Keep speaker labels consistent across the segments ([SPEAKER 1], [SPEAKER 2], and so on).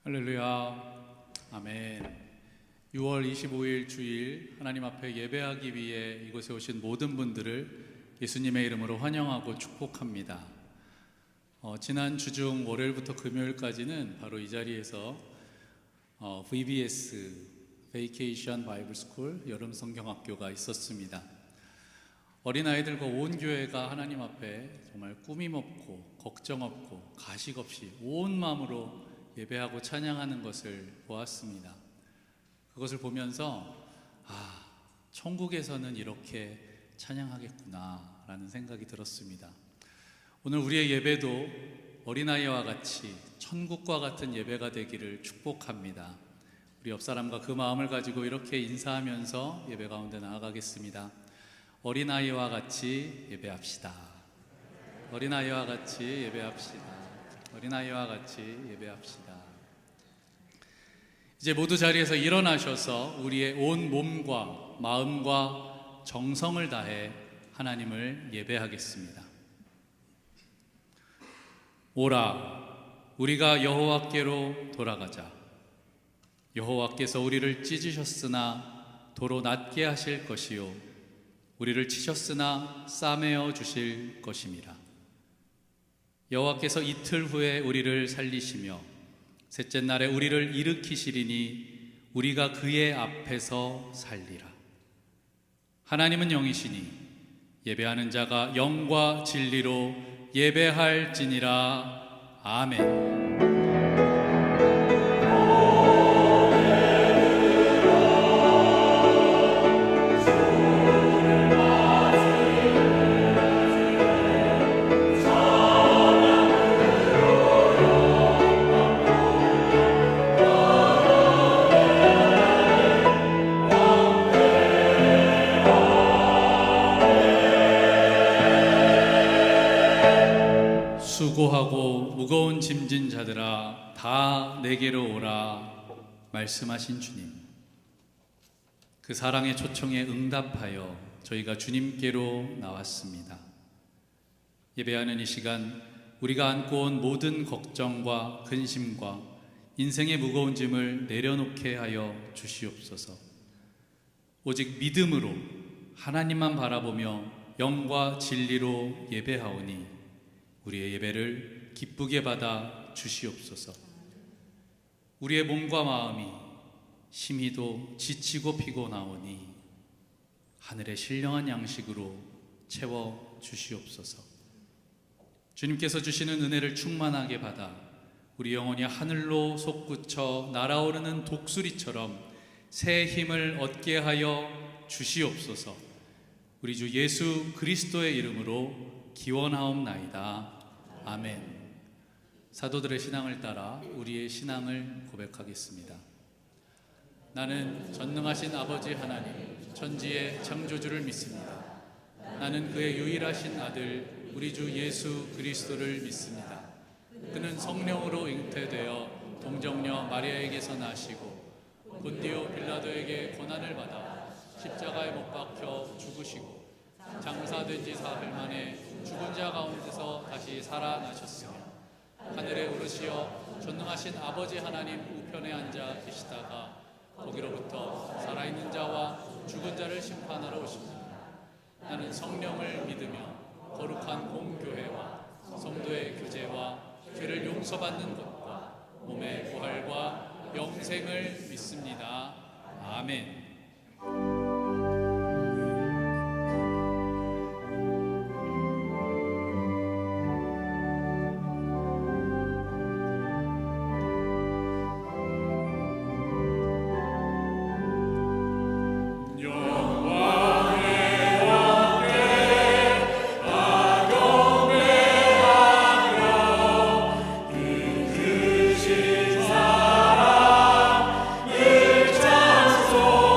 [SPEAKER 1] 할렐루야. 아멘. 6월 25일 주일 하나님 앞에 예배하기 위해 이곳에 오신 모든 분들을 예수님의 이름으로 환영하고 축복합니다. 지난 주중 월요일부터 금요일까지는 바로 이 자리에서 VBS Vacation Bible School 여름 성경학교가 있었습니다. 어린아이들과 온 교회가 하나님 앞에 정말 꾸밈 없고 걱정 없고 가식 없이 온 마음으로 예배하고 찬양하는 것을 보았습니다. 그것을 보면서 천국에서는 이렇게 찬양하겠구나 라는 생각이 들었습니다. 오늘 우리의 예배도 어린아이와 같이 천국과 같은 예배가 되기를 축복합니다. 우리 옆사람과 그 마음을 가지고 이렇게 인사하면서 예배 가운데 나아가겠습니다. 어린아이와 같이 예배합시다. 어린아이와 같이 예배합시다. 어린아이와 같이 예배합시다. 이제 모두 자리에서 일어나셔서 우리의 온 몸과 마음과 정성을 다해 하나님을 예배하겠습니다. 오라, 우리가 여호와께로 돌아가자. 여호와께서 우리를 찢으셨으나 도로 낫게 하실 것이요 우리를 치셨으나 싸매어 주실 것임이라. 여호와께서 이틀 후에 우리를 살리시며 셋째 날에 우리를 일으키시리니 우리가 그의 앞에서 살리라. 하나님은 영이시니 예배하는 자가 영과 진리로 예배할지니라. 아멘. 수고하고 무거운 짐진 자들아 다 내게로 오라 말씀하신 주님, 그 사랑의 초청에 응답하여 저희가 주님께로 나왔습니다. 예배하는 이 시간 우리가 안고 온 모든 걱정과 근심과 인생의 무거운 짐을 내려놓게 하여 주시옵소서. 오직 믿음으로 하나님만 바라보며 영과 진리로 예배하오니 우리의 예배를 기쁘게 받아 주시옵소서. 우리의 몸과 마음이 심히도 지치고 피곤하오니 하늘의 신령한 양식으로 채워 주시옵소서. 주님께서 주시는 은혜를 충만하게 받아 우리 영혼이 하늘로 솟구쳐 날아오르는 독수리처럼 새 힘을 얻게 하여 주시옵소서. 우리 주 예수 그리스도의 이름으로 기원하옵나이다. 아멘. 사도들의 신앙을 따라 우리의 신앙을 고백하겠습니다. 나는 전능하신 아버지 하나님 천지의 창조주를 믿습니다. 나는 그의 유일하신 아들 우리 주 예수 그리스도를 믿습니다. 그는 성령으로 잉태되어 동정녀 마리아에게서 나시고 본디오 빌라도에게 고난을 받아 십자가에 못 박혀 죽으시고 장사된 지 사흘 만에 죽은 자 가운데서 다시 살아나셨으며 하늘에 오르시어 전능하신 아버지 하나님 우편에 앉아 계시다가 거기로부터 살아있는 자와 죽은 자를 심판하러 오십니다. 나는 성령을 믿으며 거룩한 공교회와 성도의 교제와 죄를 용서받는 것과 몸의 부활과 영생을 믿습니다. 아멘.
[SPEAKER 2] 사랑을 찾소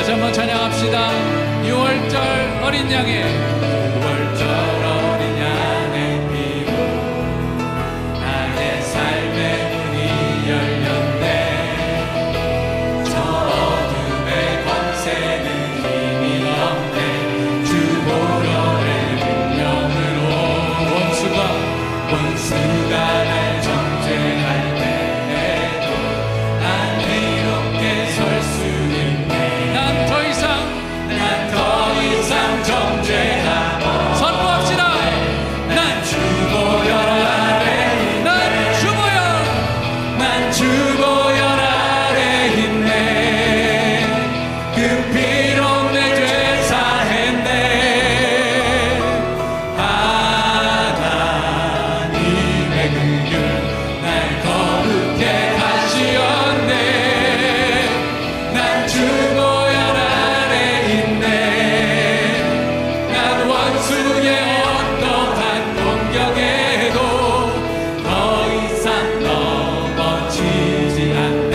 [SPEAKER 1] 다시 한번 찬양합시다. 6월절 어린 양의 6월절 어린 양의 피로 나의 삶의 문이 열렸네. 저 어둠의 권세는 힘이 없네. 주 보혈의 능력으로 원수가 날 정죄할 때에도 난 이롭게 설 수 있네. 난 더 이상 정죄하고 선포합시다. 난 주 보혈 아래 난 주 보혈 아래 있네. 그 피로 내 죄 사했네. 하나님의 긍휼 날 거룩해 하시었네. 난 주 보혈 아래 있네. 난 원수의 어떠한 공격에도 더 이상 넘어지지 않네.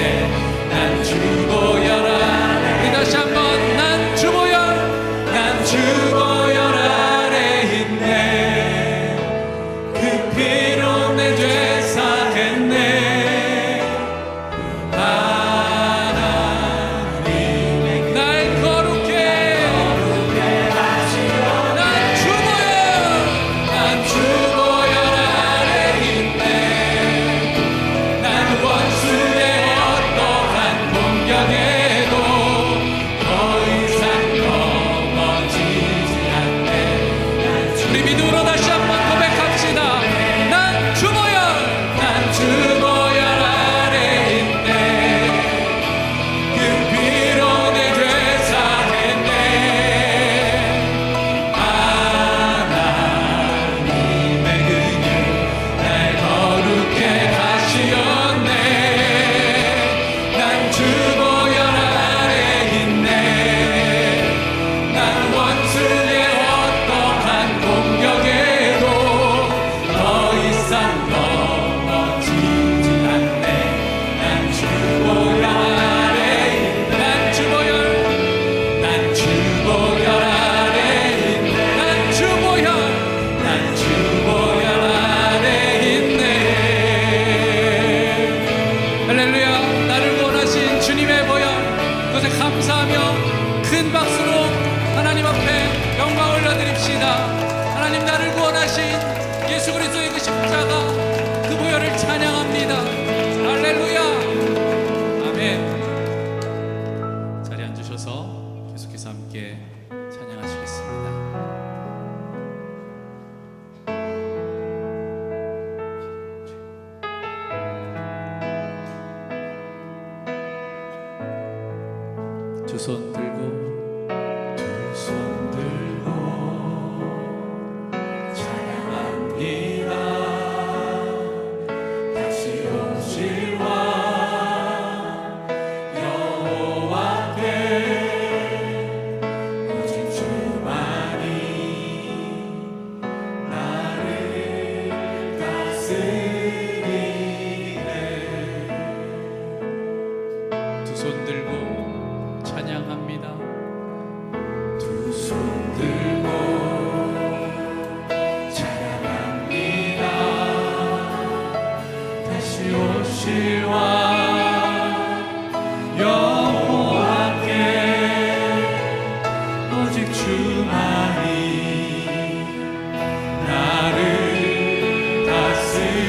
[SPEAKER 1] 난 주 보혈 아래. 다시 한번 난 주 보혈 아래 있네. 그 피로 내 죄 사했네. 하나님의 날 거룩해 하시오. 난 주 보혈 아래 있네. 난 원수의 어떠한 공격에도 더 이상 넘어지지 않네. 우리 믿음으로 다시 한번 고백합시다. 난 주 보혈 아래 있네. 그 피로 내 죄 사했네. 하나님의 긍휼 날 거룩해 하시었네. 난 주 보혈 아래 있네. 난 원수의 어떠한 공격에도 더 이상 넘어지지 않네. 난 주 보혈 아래 있네. 난 주 보혈 아래 있네. 난 주 보혈 아래 있네. 할렐루야. 나를 구원하신 주님의 보혈, 그것에 감사하며 큰 박수로 하나님 앞에 영광 올려드립시다. 하나님, 나를 구원하신 예수 그리스도의 그 십자가, 그 보혈을 찬양합니다. 할렐루야. 아멘. 자리에 앉으셔서 계속해서 함께 찬양하시겠습니다. 두 손 들고 찬양합니다. 다시 오실 왕 여호와께 오직 주만이 나를 다스리네. 두 손 들고 찬양합니다. 두 손 들고 찬양합니다. 다시 오실 왕 여호와께 오직 주만이 나를 다스리네.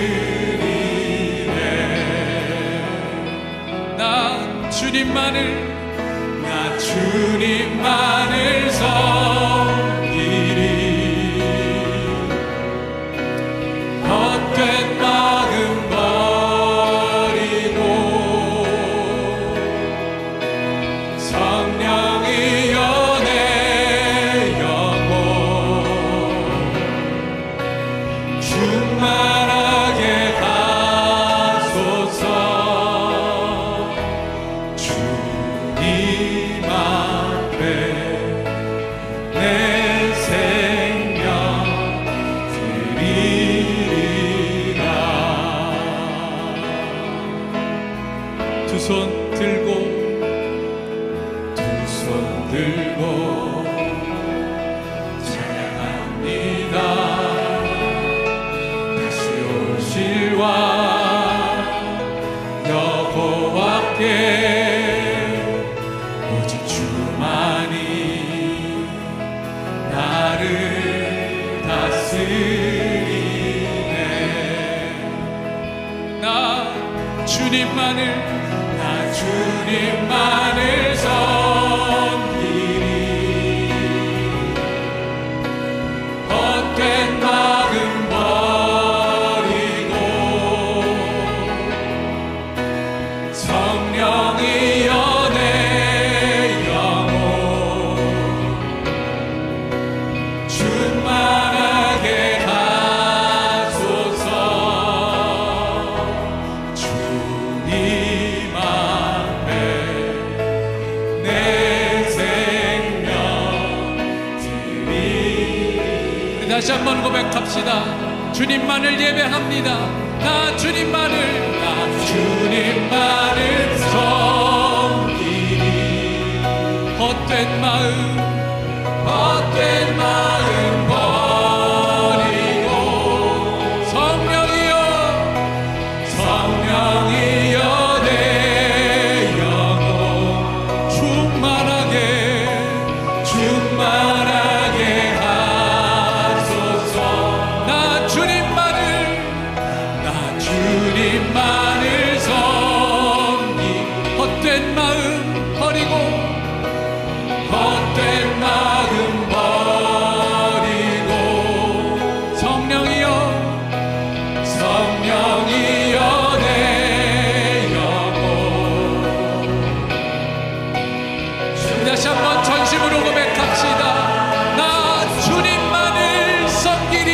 [SPEAKER 1] 나 주님만을 섬기리. 헛된 마음 버리고 성령이여 내 영혼 충만하게 하소서. 주님 앞에 내 생명 드리리라. 두 손 들고 두 손 손 들고 찬양합니다. 다시 오실 왕 여호와께 오직 주만이 나를 다스리네. 나 주님만을 섬기리. 헛된 마음 버리고 성령이여 내 영혼 충만하게 하소서. 주님 앞에 내 생명 드리리. 다시 한번 고백합시다. 주님만을 예배합니다. 나 주님만을 섬기리. 헛된 마음 버리고 성령이여 내 영혼 충만하게 하소서. 나 주님만을 섬기. 헛된 마음 버리고 성령이여 내 영혼. 다시 한번 전심으로 고백합시다. 나 주님만을 섬기리.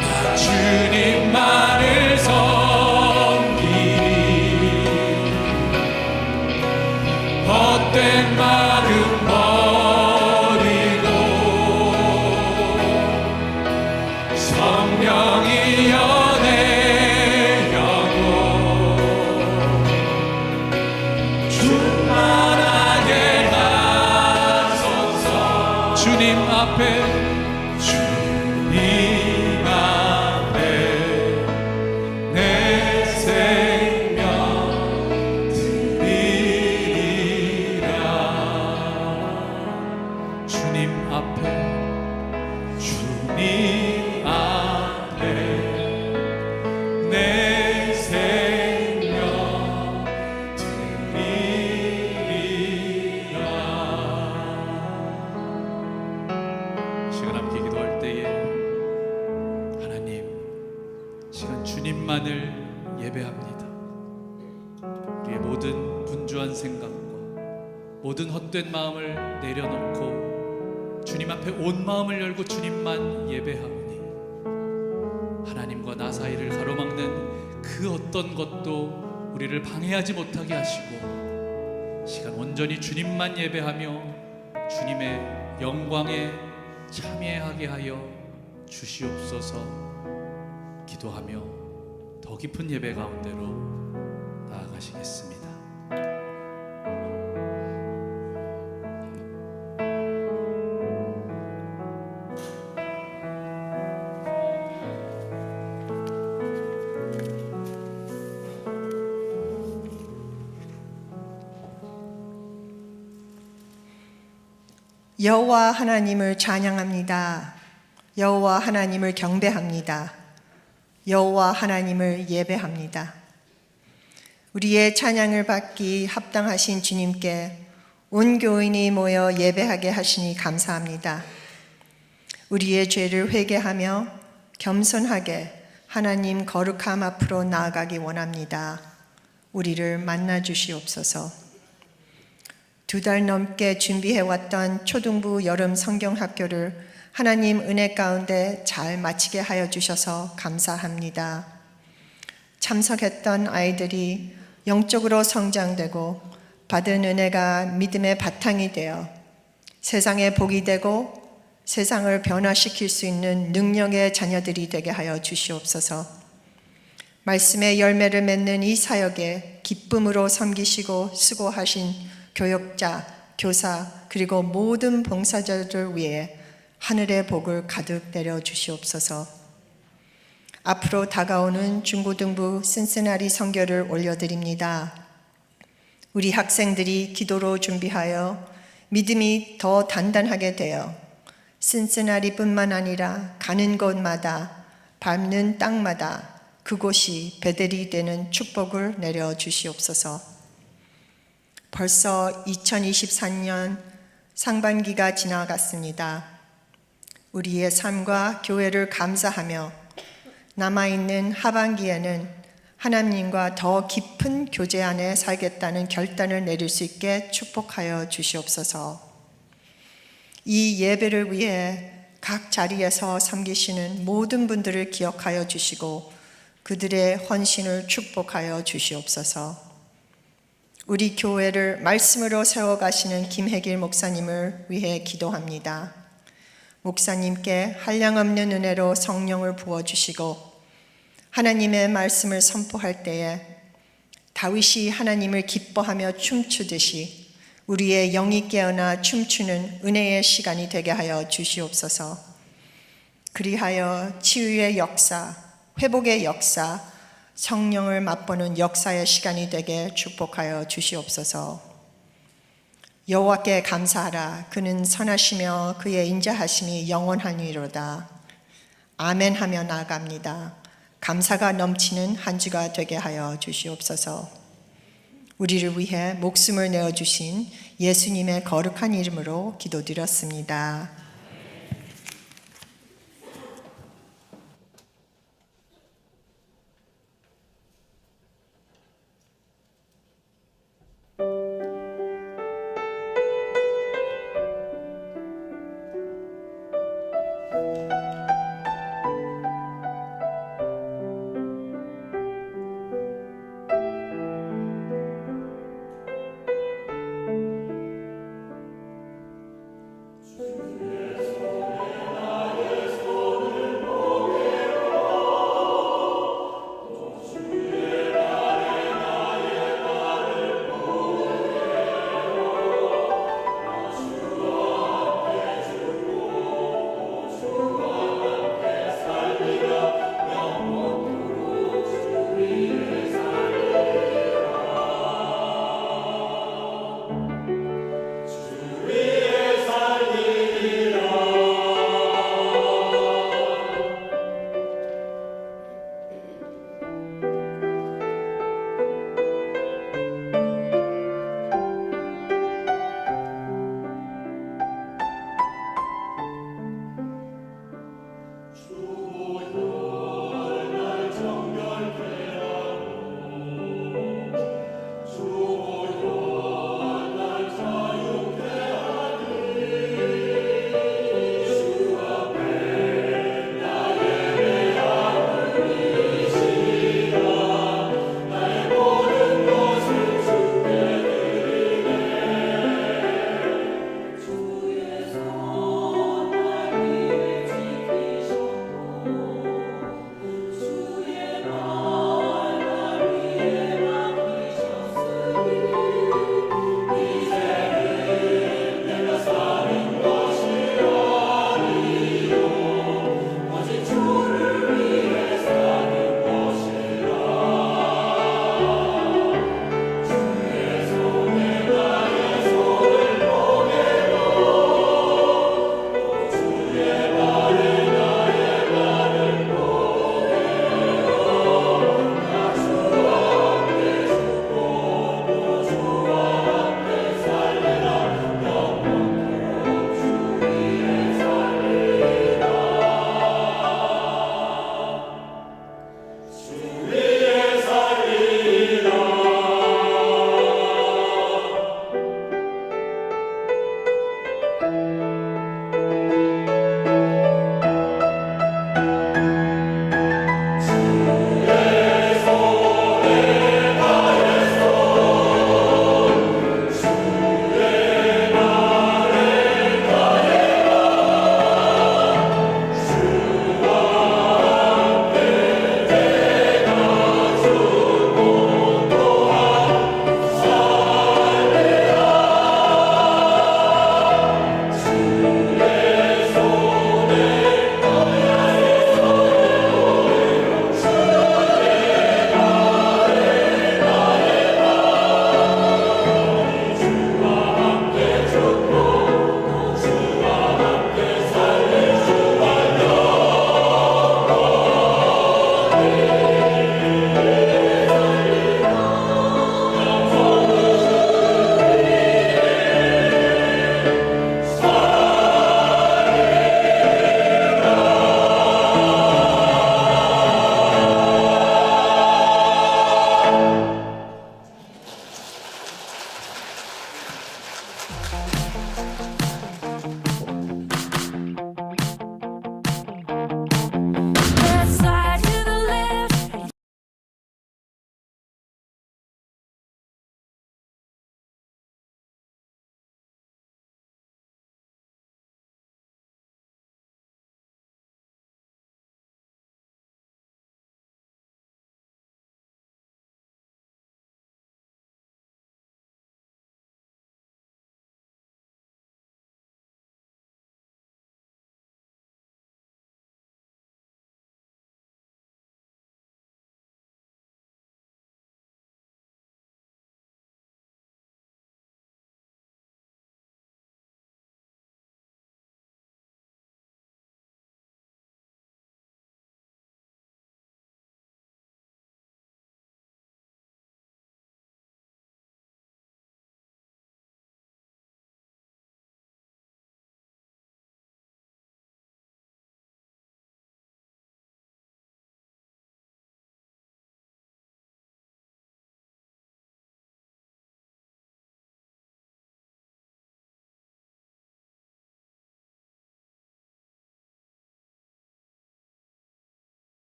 [SPEAKER 1] 나 주님만을 섬기리. 헛된 마음 버리고 성령이여 내 영혼 충만하게 하소서. 주님 앞에 내 생명 드리리라. 주님 앞에 내 생명 드리리라. 시간 함께 기도할 때에 하나님, 시간 주님만을 예배합니다. 우리의 모든 분주한 생각과 모든 헛된 마음을 내려놓고 주님 앞에 온 마음을 열고 주님만 예배하오니 하나님과 나 사이를 가로막는 그 어떤 것도 우리를 방해하지 못하게 하시고 시간 온전히 주님만 예배하며 주님의 영광에 참여하게 하여 주시옵소서. 기도하며 더 깊은 예배 가운데로 나아가시겠습니다.
[SPEAKER 2] 여호와 하나님을 찬양합니다. 여호와 하나님을 경배합니다. 여호와 하나님을 예배합니다. 우리의 찬양을 받기 합당하신 주님께 온 교인이 모여 예배하게 하시니 감사합니다. 우리의 죄를 회개하며 겸손하게 하나님 거룩함 앞으로 나아가기 원합니다. 우리를 만나 주시옵소서. 2달 넘게 준비해왔던 초등부 여름 성경학교를 하나님 은혜 가운데 잘 마치게 하여 주셔서 감사합니다. 참석했던 아이들이 영적으로 성장되고 받은 은혜가 믿음의 바탕이 되어 세상에 복이 되고 세상을 변화시킬 수 있는 능력의 자녀들이 되게 하여 주시옵소서. 말씀의 열매를 맺는 이 사역에 기쁨으로 섬기시고 수고하신 교역자, 교사 그리고 모든 봉사자들을 위해 하늘의 복을 가득 내려 주시옵소서. 앞으로 다가오는 중고등부 신스나리 선교를 올려드립니다. 우리 학생들이 기도로 준비하여 믿음이 더 단단하게 되어 신스나리뿐만 아니라 가는 곳마다 밟는 땅마다 그곳이 베델이 되는 축복을 내려 주시옵소서. 벌써 2024년 상반기가 지나갔습니다. 우리의 삶과 교회를 감사하며 남아있는 하반기에는 하나님과 더 깊은 교제 안에 살겠다는 결단을 내릴 수 있게 축복하여 주시옵소서. 이 예배를 위해 각 자리에서 섬기시는 모든 분들을 기억하여 주시고 그들의 헌신을 축복하여 주시옵소서. 우리 교회를 말씀으로 세워가시는 김혜길 목사님을 위해 기도합니다. 목사님께 한량없는 은혜로 성령을 부어주시고 하나님의 말씀을 선포할 때에 다윗이 하나님을 기뻐하며 춤추듯이 우리의 영이 깨어나 춤추는 은혜의 시간이 되게 하여 주시옵소서. 그리하여 치유의 역사, 회복의 역사, 성령을 맛보는 역사의 시간이 되게 축복하여 주시옵소서. 여호와께 감사하라. 그는 선하시며 그의 인자하심이 영원하니로다. 아멘 하며 나아갑니다. 감사가 넘치는 한 주가 되게 하여 주시옵소서. 우리를 위해 목숨을 내어주신 예수님의 거룩한 이름으로 기도드렸습니다.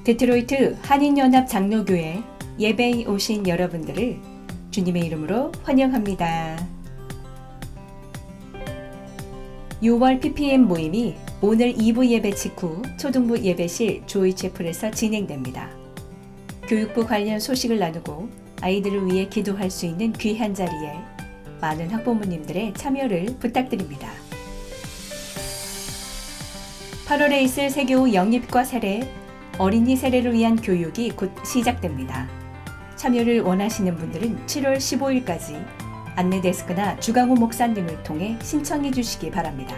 [SPEAKER 3] 데트로이트 한인연합 장로교회 예배에 오신 여러분들을 주님의 이름으로 환영합니다. 6월 PPM 모임이 오늘 2부 예배 직후 초등부 예배실 조이채플에서 진행됩니다. 교육부 관련 소식을 나누고 아이들을 위해 기도할 수 있는 귀한 자리에 많은 학부모님들의 참여를 부탁드립니다. 8월에 있을 세교 영입과 세례, 어린이 세례를 위한 교육이 곧 시작됩니다. 참여를 원하시는 분들은 7월 15일까지 안내 데스크나 주강호 목사님을 통해 신청해 주시기 바랍니다.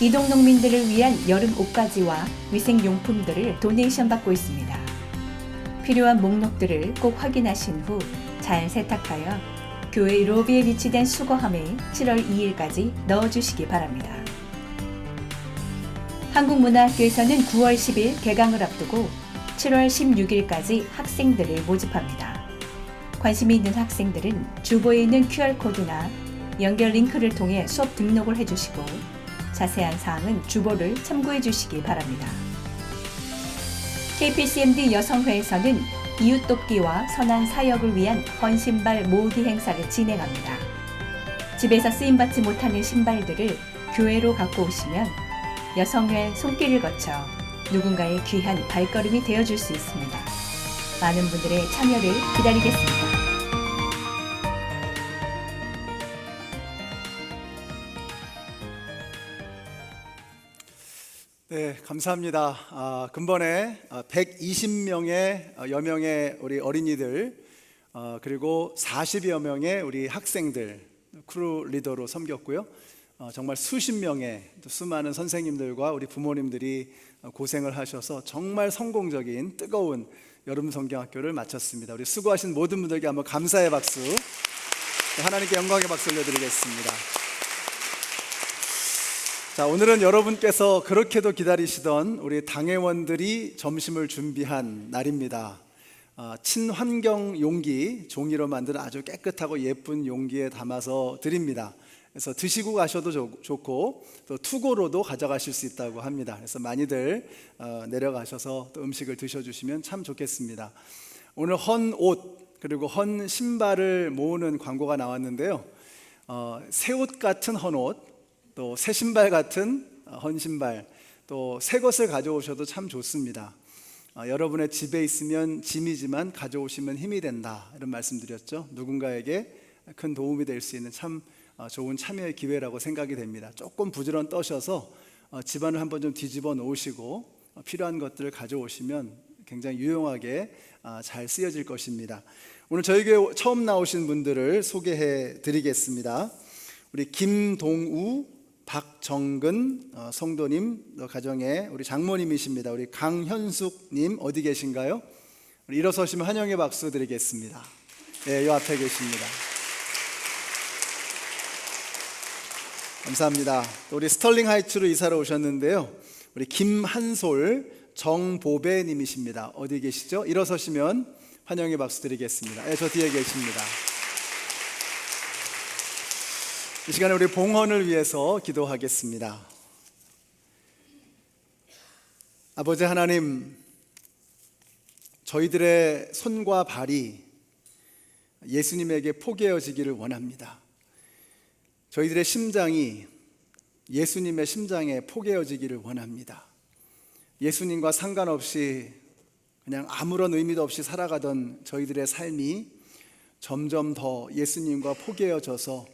[SPEAKER 3] 이동 농민들을 위한 여름 옷가지와 위생용품들을 도네이션 받고 있습니다. 필요한 목록들을 꼭 확인하신 후 잘 세탁하여 교회 로비에 비치된 수거함에 7월 2일까지 넣어주시기 바랍니다. 한국문화학교에서는 9월 10일 개강을 앞두고 7월 16일까지 학생들을 모집합니다. 관심이 있는 학생들은 주보에 있는 QR코드나 연결 링크를 통해 수업 등록을 해주시고 자세한 사항은 주보를 참고해 주시기 바랍니다. KPCMD 여성회에서는 이웃 돕기와 선한 사역을 위한 헌신발 모으기 행사를 진행합니다. 집에서 쓰임받지 못하는 신발들을 교회로 갖고 오시면 여성회 손길을 거쳐 누군가의 귀한 발걸음이 되어줄 수 있습니다. 많은 분들의 참여를 기다리겠습니다.
[SPEAKER 4] 네, 감사합니다. 근본에 120명의 여명의 우리 어린이들 그리고 40여 명의 우리 학생들 크루 리더로 섬겼고요. 정말 수십 명의 수많은 선생님들과 우리 부모님들이 고생을 하셔서 정말 성공적인 뜨거운 여름 성경학교를 마쳤습니다. 우리 수고하신 모든 분들께 한번 감사의 박수, 하나님께 영광의 박수 올려드리겠습니다. 자, 오늘은 여러분께서 그렇게도 기다리시던 우리 당회원들이 점심을 준비한 날입니다. 친환경 용기, 종이로 만든 아주 깨끗하고 예쁜 용기에 담아서 드립니다. 그래서 드시고 가셔도 좋고 또 투고로도 가져가실 수 있다고 합니다. 그래서 많이들 내려가셔서 또 음식을 드셔주시면 참 좋겠습니다. 오늘 헌 옷 그리고 헌 신발을 모으는 광고가 나왔는데요. 새 옷 같은 헌 옷, 또 새 신발 같은 헌 신발, 또 새 것을 가져오셔도 참 좋습니다. 여러분의 집에 있으면 짐이지만 가져오시면 힘이 된다, 이런 말씀드렸죠. 누군가에게 큰 도움이 될 수 있는 참 좋은 참여의 기회라고 생각이 됩니다. 조금 부지런 떠셔서 집안을 한번 좀 뒤집어 놓으시고 필요한 것들을 가져오시면 굉장히 유용하게 잘 쓰여질 것입니다. 오늘 저희 교회 처음 나오신 분들을 소개해 드리겠습니다. 우리 김동우, 박정근 성도님 가정의 우리 장모님이십니다. 우리 강현숙님 어디 계신가요? 우리 일어서시면 환영의 박수 드리겠습니다. 네, 이 앞에 계십니다. 감사합니다. 또 우리 스털링 하이츠로 이사를 오셨는데요. 우리 김한솔 정보배님이십니다. 어디 계시죠? 일어서시면 환영의 박수 드리겠습니다. 네, 저 뒤에 계십니다. 이 시간에 우리 봉헌을 위해서 기도하겠습니다. 아버지 하나님, 저희들의 손과 발이 예수님에게 포개어지기를 원합니다. 저희들의 심장이 예수님의 심장에 포개어지기를 원합니다. 예수님과 상관없이 그냥 아무런 의미도 없이 살아가던 저희들의 삶이 점점 더 예수님과 포개어져서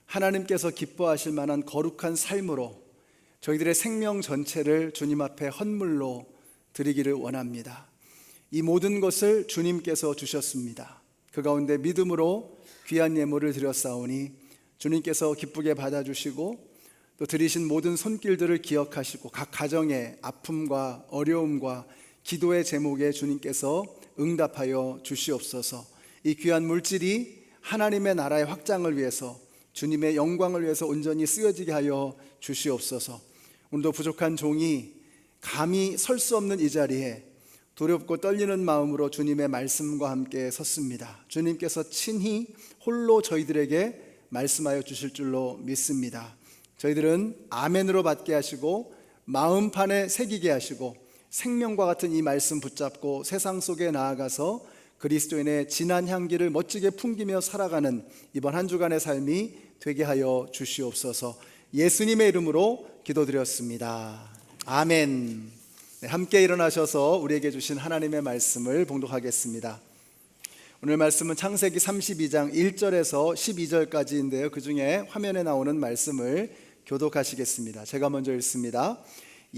[SPEAKER 4] 하나님께서 기뻐하실 만한 거룩한 삶으로 저희들의 생명 전체를 주님 앞에 헌물로 드리기를 원합니다. 이 모든 것을 주님께서 주셨습니다. 그 가운데 믿음으로 귀한 예물을 드렸사오니 주님께서 기쁘게 받아주시고 또 드리신 모든 손길들을 기억하시고 각 가정의 아픔과 어려움과 기도의 제목에 주님께서 응답하여 주시옵소서. 이 귀한 물질이 하나님의 나라의 확장을 위해서, 주님의 영광을 위해서 온전히 쓰여지게 하여 주시옵소서. 오늘도 부족한 종이 감히 설 수 없는 이 자리에 두렵고 떨리는 마음으로 주님의 말씀과 함께 섰습니다. 주님께서 친히 홀로 저희들에게 말씀하여 주실 줄로 믿습니다. 저희들은 아멘으로 받게 하시고 마음판에 새기게 하시고 생명과 같은 이 말씀 붙잡고 세상 속에 나아가서 그리스도인의 진한 향기를 멋지게 풍기며 살아가는 이번 한 주간의 삶이 되게 하여 주시옵소서. 예수님의 이름으로 기도드렸습니다. 아멘. 네, 함께 일어나셔서 우리에게 주신 하나님의 말씀을 봉독하겠습니다. 오늘 말씀은 창세기 32장 1절에서 12절까지인데요. 그 중에 화면에 나오는 말씀을 교독하시겠습니다. 제가 먼저 읽습니다.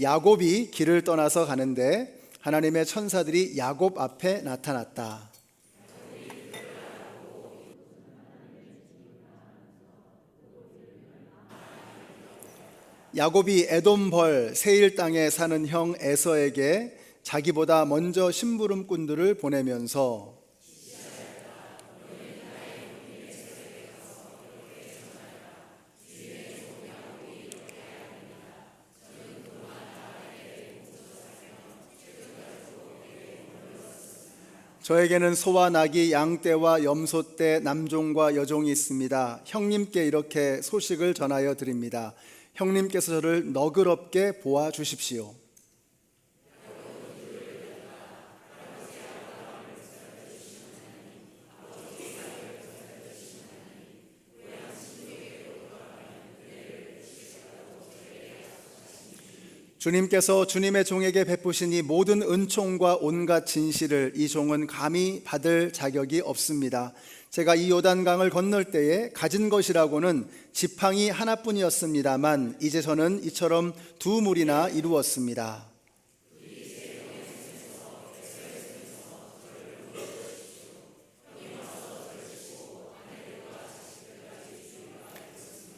[SPEAKER 4] 야곱이 길을 떠나서 가는데 하나님의 천사들이 야곱 앞에 나타났다. 야곱이 에돔 벌 세일 땅에 사는 형 에서에게 자기보다 먼저 심부름꾼들을 보내면서 저에게는 소와 나귀, 양떼와 염소떼, 남종과 여종이 있습니다. 형님께 이렇게 소식을 전하여 드립니다. 형님께서 저를 너그럽게 보아 주십시오. 주님께서 주님의 종에게 베푸신 이 모든 은총과 온갖 진실을 이 종은 감히 받을 자격이 없습니다. 제가 이 요단강을 건널 때에 가진 것이라고는 지팡이 하나뿐이었습니다만 이제 저는 이처럼 두 무리나 이루었습니다.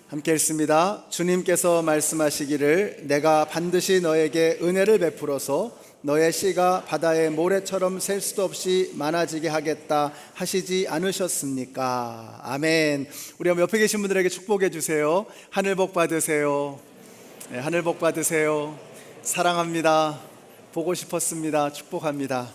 [SPEAKER 4] 함께 읽습니다. 주님께서 말씀하시기를 내가 반드시 너에게 은혜를 베풀어서 너의 씨가 바다의 모래처럼 셀 수도 없이 많아지게 하겠다 하시지 않으셨습니까? 아멘. 우리 옆에 계신 분들에게 축복해 주세요. 하늘 복 받으세요. 네, 하늘 복 받으세요. 사랑합니다. 보고 싶었습니다. 축복합니다.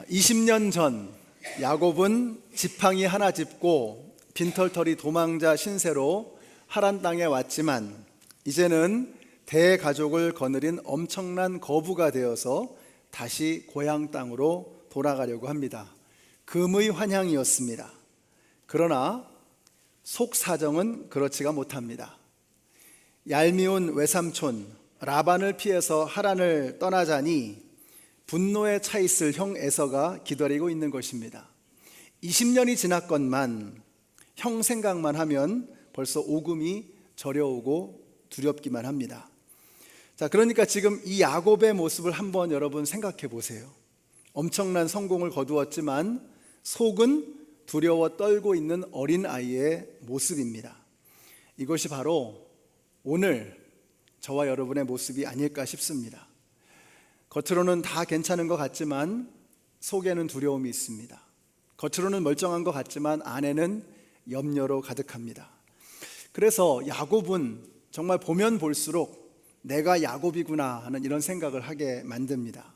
[SPEAKER 4] 20년 전 야곱은 지팡이 하나 짚고 빈털터리 도망자 신세로 하란 땅에 왔지만 이제는 대가족을 거느린 엄청난 거부가 되어서 다시 고향 땅으로 돌아가려고 합니다. 금의 환향이었습니다. 그러나 속사정은 그렇지가 못합니다. 얄미운 외삼촌 라반을 피해서 하란을 떠나자니 분노에 차 있을 형 에서가 기다리고 있는 것입니다. 20년이 지났건만 형 생각만 하면 벌써 오금이 저려오고 두렵기만 합니다. 자, 그러니까 지금 이 야곱의 모습을 한번 여러분 생각해 보세요. 엄청난 성공을 거두었지만 속은 두려워 떨고 있는 어린아이의 모습입니다. 이것이 바로 오늘 저와 여러분의 모습이 아닐까 싶습니다. 겉으로는 다 괜찮은 것 같지만 속에는 두려움이 있습니다. 겉으로는 멀쩡한 것 같지만 안에는 염려로 가득합니다. 그래서 야곱은 정말 보면 볼수록 내가 야곱이구나 하는 이런 생각을 하게 만듭니다.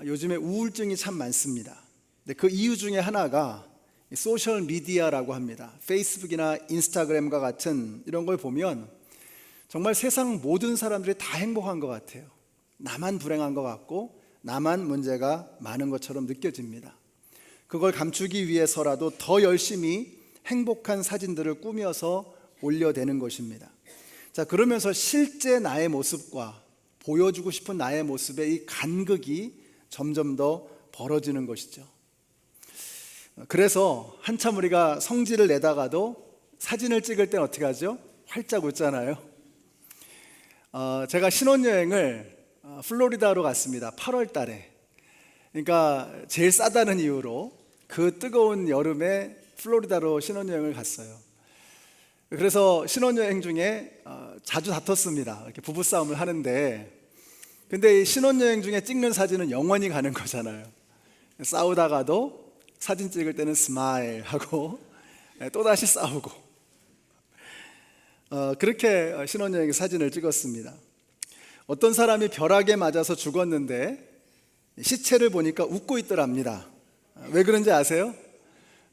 [SPEAKER 4] 요즘에 우울증이 참 많습니다. 근데 그 이유 중에 하나가 소셜 미디어라고 합니다. 페이스북이나 인스타그램과 같은 이런 걸 보면 정말 세상 모든 사람들이 다 행복한 것 같아요. 나만 불행한 것 같고 나만 문제가 많은 것처럼 느껴집니다. 그걸 감추기 위해서라도 더 열심히 행복한 사진들을 꾸며서 올려대는 것입니다. 자, 그러면서 실제 나의 모습과 보여주고 싶은 나의 모습의 이 간극이 점점 더 벌어지는 것이죠. 그래서 한참 우리가 성질을 내다가도 사진을 찍을 땐 어떻게 하죠? 활짝 웃잖아요. 제가 신혼여행을 플로리다로 갔습니다. 8월 달에. 그러니까 제일 싸다는 이유로 그 뜨거운 여름에 플로리다로 신혼여행을 갔어요. 그래서 신혼여행 중에 자주 다퉜습니다. 이렇게 부부싸움을 하는데, 근데 이 신혼여행 중에 찍는 사진은 영원히 가는 거잖아요. 싸우다가도 사진 찍을 때는 스마일 하고 또다시 싸우고, 그렇게 신혼여행 사진을 찍었습니다. 어떤 사람이 벼락에 맞아서 죽었는데 시체를 보니까 웃고 있더랍니다. 왜 그런지 아세요?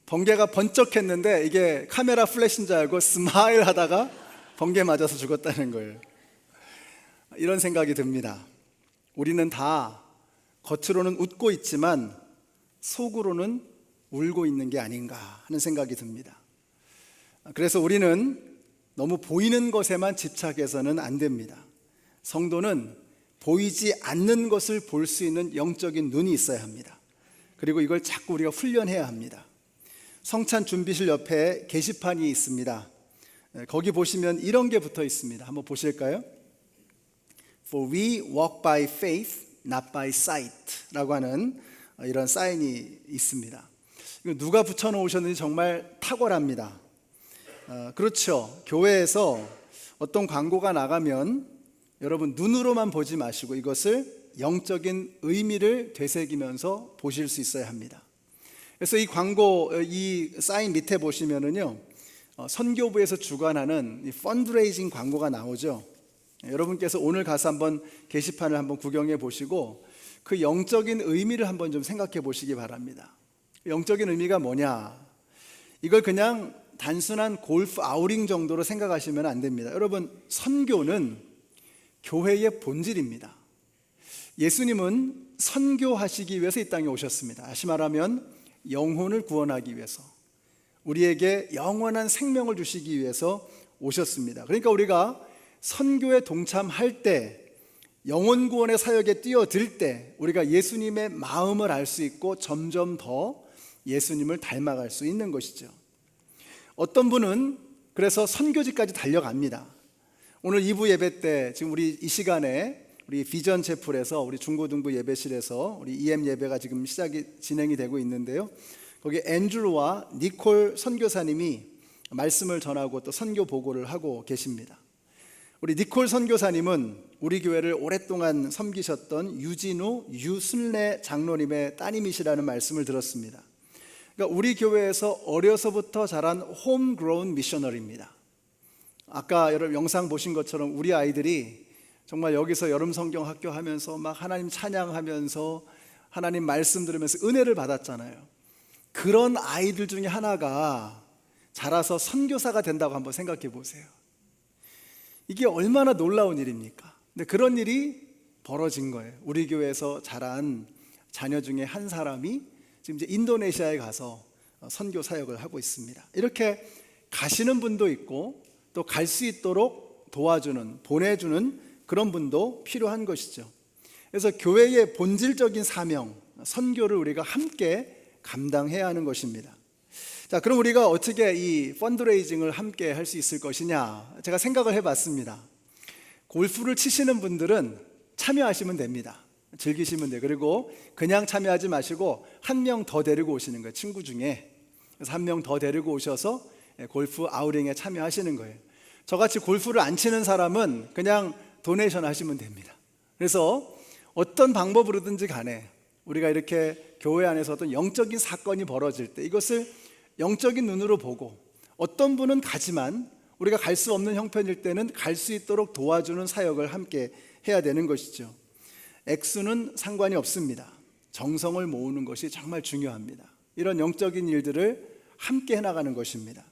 [SPEAKER 4] 번개가 번쩍했는데 이게 카메라 플래시인 줄 알고 스마일 하다가 번개 맞아서 죽었다는 걸. 이런 생각이 듭니다. 우리는 다 겉으로는 웃고 있지만 속으로는 울고 있는 게 아닌가 하는 생각이 듭니다. 그래서 우리는 너무 보이는 것에만 집착해서는 안 됩니다. 성도는 보이지 않는 것을 볼 수 있는 영적인 눈이 있어야 합니다. 그리고 이걸 자꾸 우리가 훈련해야 합니다. 성찬 준비실 옆에 게시판이 있습니다. 거기 보시면 이런 게 붙어 있습니다. 한번 보실까요? For we walk by faith, not by sight 라고 하는 이런 사인이 있습니다. 이거 누가 붙여놓으셨는지 정말 탁월합니다. 그렇죠. 교회에서 어떤 광고가 나가면 여러분 눈으로만 보지 마시고 이것을 영적인 의미를 되새기면서 보실 수 있어야 합니다. 그래서 이 광고, 이 사인 밑에 보시면은요, 선교부에서 주관하는 이 펀드레이징 광고가 나오죠. 여러분께서 오늘 가서 한번 게시판을 한번 구경해 보시고 그 영적인 의미를 한번 좀 생각해 보시기 바랍니다. 영적인 의미가 뭐냐? 이걸 그냥 단순한 골프 아우팅 정도로 생각하시면 안 됩니다. 여러분, 선교는 교회의 본질입니다. 예수님은 선교하시기 위해서 이 땅에 오셨습니다. 다시 말하면 영혼을 구원하기 위해서, 우리에게 영원한 생명을 주시기 위해서 오셨습니다. 그러니까 우리가 선교에 동참할 때, 영혼 구원의 사역에 뛰어들 때 우리가 예수님의 마음을 알 수 있고 점점 더 예수님을 닮아갈 수 있는 것이죠. 어떤 분은 그래서 선교지까지 달려갑니다. 오늘 2부 예배 때 지금 우리 이 시간에 우리 비전 채플에서 우리 중고등부 예배실에서 우리 EM 예배가 지금 진행이 되고 있는데요. 거기 앤드루와 니콜 선교사님이 말씀을 전하고 또 선교 보고를 하고 계십니다. 우리 니콜 선교사님은 우리 교회를 오랫동안 섬기셨던 유순례 장로님의 따님이시라는 말씀을 들었습니다. 그러니까 우리 교회에서 어려서부터 자란 홈그로운 미셔너리입니다. 아까 여러분 영상 보신 것처럼 우리 아이들이 정말 여기서 여름 성경 학교 하면서 막 하나님 찬양하면서 하나님 말씀 들으면서 은혜를 받았잖아요. 그런 아이들 중에 하나가 자라서 선교사가 된다고 한번 생각해 보세요. 이게 얼마나 놀라운 일입니까? 근데 그런 일이 벌어진 거예요. 우리 교회에서 자란 자녀 중에 한 사람이 지금 이제 인도네시아에 가서 선교 사역을 하고 있습니다. 이렇게 가시는 분도 있고 또 갈 수 있도록 도와주는, 보내주는 그런 분도 필요한 것이죠. 그래서 교회의 본질적인 사명, 선교를 우리가 함께 감당해야 하는 것입니다. 자, 그럼 우리가 어떻게 이 펀드레이징을 함께 할 수 있을 것이냐? 제가 생각을 해봤습니다. 골프를 치시는 분들은 참여하시면 됩니다. 즐기시면 돼요. 그리고 그냥 참여하지 마시고 한 명 더 데리고 오시는 거예요. 친구 중에. 그래서 한 명 더 데리고 오셔서 골프 아우팅에 참여하시는 거예요. 저같이 골프를 안 치는 사람은 그냥 도네이션 하시면 됩니다. 그래서 어떤 방법으로든지 간에 우리가 이렇게 교회 안에서 어떤 영적인 사건이 벌어질 때 이것을 영적인 눈으로 보고, 어떤 분은 가지만 우리가 갈 수 없는 형편일 때는 갈 수 있도록 도와주는 사역을 함께 해야 되는 것이죠. 액수는 상관이 없습니다. 정성을 모으는 것이 정말 중요합니다. 이런 영적인 일들을 함께 해나가는 것입니다.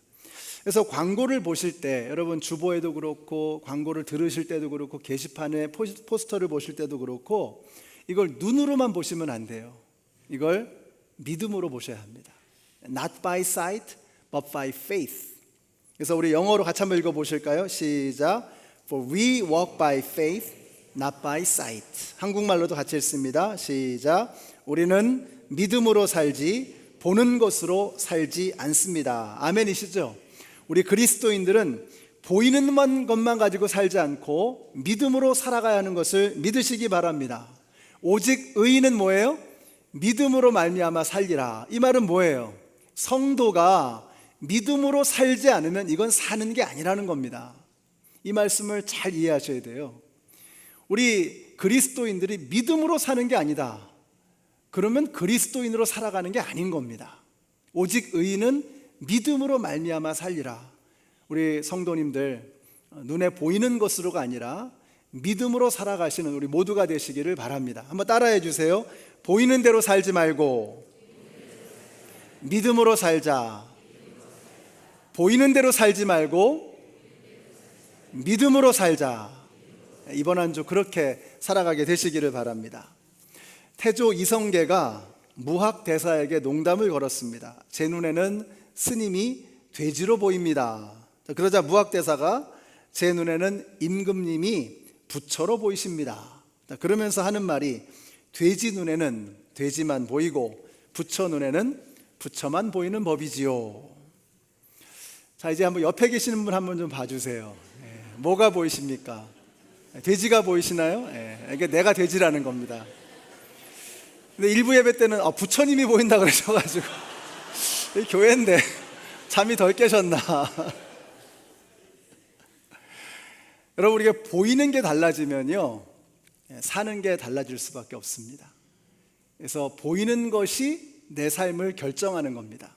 [SPEAKER 4] 그래서 광고를 보실 때, 여러분 주보에도 그렇고 광고를 들으실 때도 그렇고 게시판에 포스터를 보실 때도 그렇고 이걸 눈으로만 보시면 안 돼요. 이걸 믿음으로 보셔야 합니다. Not by sight, but by faith. 그래서 우리 영어로 같이 한번 읽어보실까요? 시작. For we walk by faith, not by sight. 한국말로도 같이 읽습니다. 시작. 우리는 믿음으로 살지 보는 것으로 살지 않습니다. 아멘이시죠? 우리 그리스도인들은 보이는 것만 가지고 살지 않고 믿음으로 살아가야 하는 것을 믿으시기 바랍니다. 오직 의인은 뭐예요? 믿음으로 말미암아 살리라. 이 말은 뭐예요? 성도가 믿음으로 살지 않으면 이건 사는 게 아니라는 겁니다. 이 말씀을 잘 이해하셔야 돼요. 우리 그리스도인들이 믿음으로 사는 게 아니다. 그러면 그리스도인으로 살아가는 게 아닌 겁니다. 오직 의인은 믿음으로 말미암아 살리라. 우리 성도님들 눈에 보이는 것으로가 아니라 믿음으로 살아가시는 우리 모두가 되시기를 바랍니다. 한번 따라해 주세요. 보이는 대로 살지 말고 믿음으로 살자. 보이는 대로 살지 말고 믿음으로 살자. 이번 한 주 그렇게 살아가게 되시기를 바랍니다. 태조 이성계가 무학대사에게 농담을 걸었습니다. 제 눈에는 스님이 돼지로 보입니다. 그러자 무학대사가 제 눈에는 임금님이 부처로 보이십니다. 그러면서 하는 말이 돼지 눈에는 돼지만 보이고 부처 눈에는 부처만 보이는 법이지요. 자, 이제 한번 옆에 계시는 분 한번 좀 봐주세요. 뭐가 보이십니까? 돼지가 보이시나요? 이게 내가 돼지라는 겁니다. 근데 일부 예배 때는 부처님이 보인다 그러셔가지고 이 교회인데 잠이 덜 깨셨나. 여러분, 우리가 보이는 게 달라지면요 사는 게 달라질 수밖에 없습니다. 그래서 보이는 것이 내 삶을 결정하는 겁니다.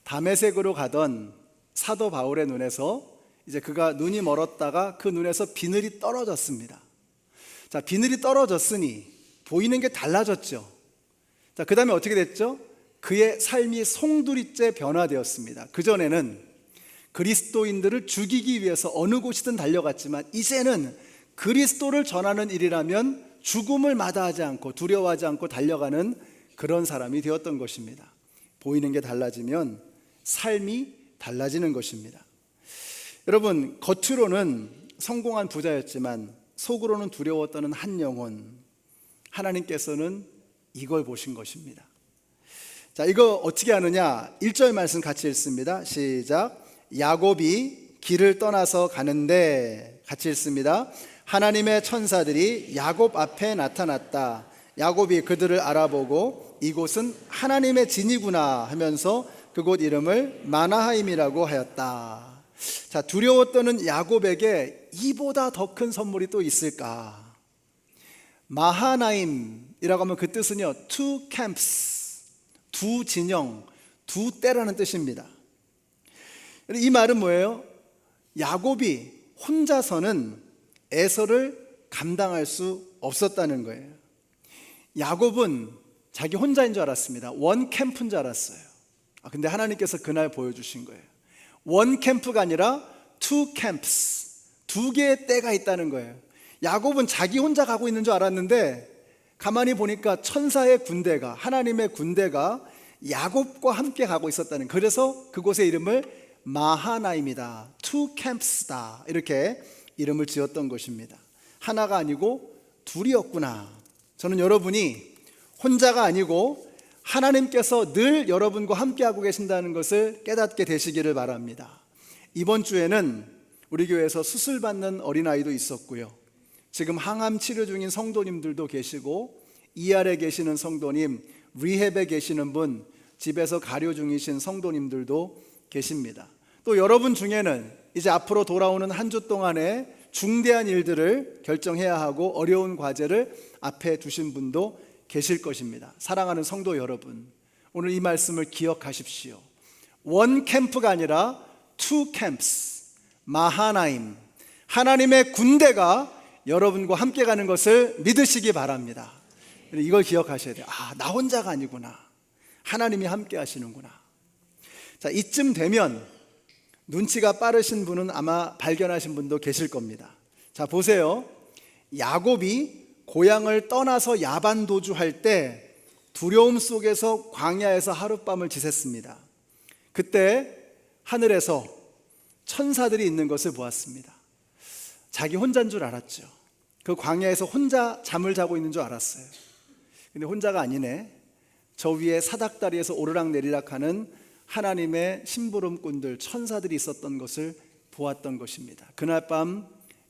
[SPEAKER 4] 다메섹으로 가던 사도 바울의 눈에서 이제 그가 눈이 멀었다가 그 눈에서 비늘이 떨어졌습니다. 자, 비늘이 떨어졌으니 보이는 게 달라졌죠. 자, 그 다음에 어떻게 됐죠? 그의 삶이 송두리째 변화되었습니다. 그전에는 그리스도인들을 죽이기 위해서 어느 곳이든 달려갔지만 이제는 그리스도를 전하는 일이라면 죽음을 마다하지 않고 두려워하지 않고 달려가는 그런 사람이 되었던 것입니다. 보이는 게 달라지면 삶이 달라지는 것입니다. 여러분, 겉으로는 성공한 부자였지만 속으로는 두려웠다는 한 영혼, 하나님께서는 이걸 보신 것입니다. 자, 이거 어떻게 하느냐? 1절 말씀 같이 읽습니다. 시작. 야곱이 길을 떠나서 가는데, 같이 읽습니다. 하나님의 천사들이 야곱 앞에 나타났다. 야곱이 그들을 알아보고 이곳은 하나님의 진이구나 하면서 그곳 이름을 마나하임이라고 하였다. 자, 두려워 떠는 야곱에게 이보다 더 큰 선물이 또 있을까? 마하나임이라고 하면 그 뜻은요, two camps, 두 진영, 두 때라는 뜻입니다. 이 말은 뭐예요? 야곱이 혼자서는 에서를 감당할 수 없었다는 거예요. 야곱은 자기 혼자인 줄 알았습니다. 원 캠프인 줄 알았어요. 근데 하나님께서 그날 보여주신 거예요. 원 캠프가 아니라 two camps, 두 개의 때가 있다는 거예요. 야곱은 자기 혼자 가고 있는 줄 알았는데 가만히 보니까 천사의 군대가, 하나님의 군대가 야곱과 함께 가고 있었다는 거예요. 그래서 그곳의 이름을 마하나임이다, two camps다, 이렇게 이름을 지었던 것입니다. 하나가 아니고 둘이었구나. 저는 여러분이 혼자가 아니고 하나님께서 늘 여러분과 함께하고 계신다는 것을 깨닫게 되시기를 바랍니다. 이번 주에는 우리 교회에서 수술받는 어린아이도 있었고요, 지금 항암 치료 중인 성도님들도 계시고, ER에 계시는 성도님, 리헵에 계시는 분, 집에서 가료 중이신 성도님들도 계십니다. 또 여러분 중에는 이제 앞으로 돌아오는 한 주 동안에 중대한 일들을 결정해야 하고 어려운 과제를 앞에 두신 분도 계실 것입니다. 사랑하는 성도 여러분, 오늘 이 말씀을 기억하십시오. 원 캠프가 아니라 two camps, 마하나임, 하나님의 군대가 여러분과 함께 가는 것을 믿으시기 바랍니다. 이걸 기억하셔야 돼요. 나 혼자가 아니구나, 하나님이 함께 하시는구나. 자, 이쯤 되면 눈치가 빠르신 분은 아마 발견하신 분도 계실 겁니다. 자, 보세요. 야곱이 고향을 떠나서 야반 도주할 때 두려움 속에서 광야에서 하룻밤을 지샜습니다. 그때 하늘에서 천사들이 있는 것을 보았습니다. 자기 혼자인 줄 알았죠. 그 광야에서 혼자 잠을 자고 있는 줄 알았어요. 근데 혼자가 아니네. 저 위에 사닥다리에서 오르락내리락 하는 하나님의 심부름꾼들, 천사들이 있었던 것을 보았던 것입니다. 그날 밤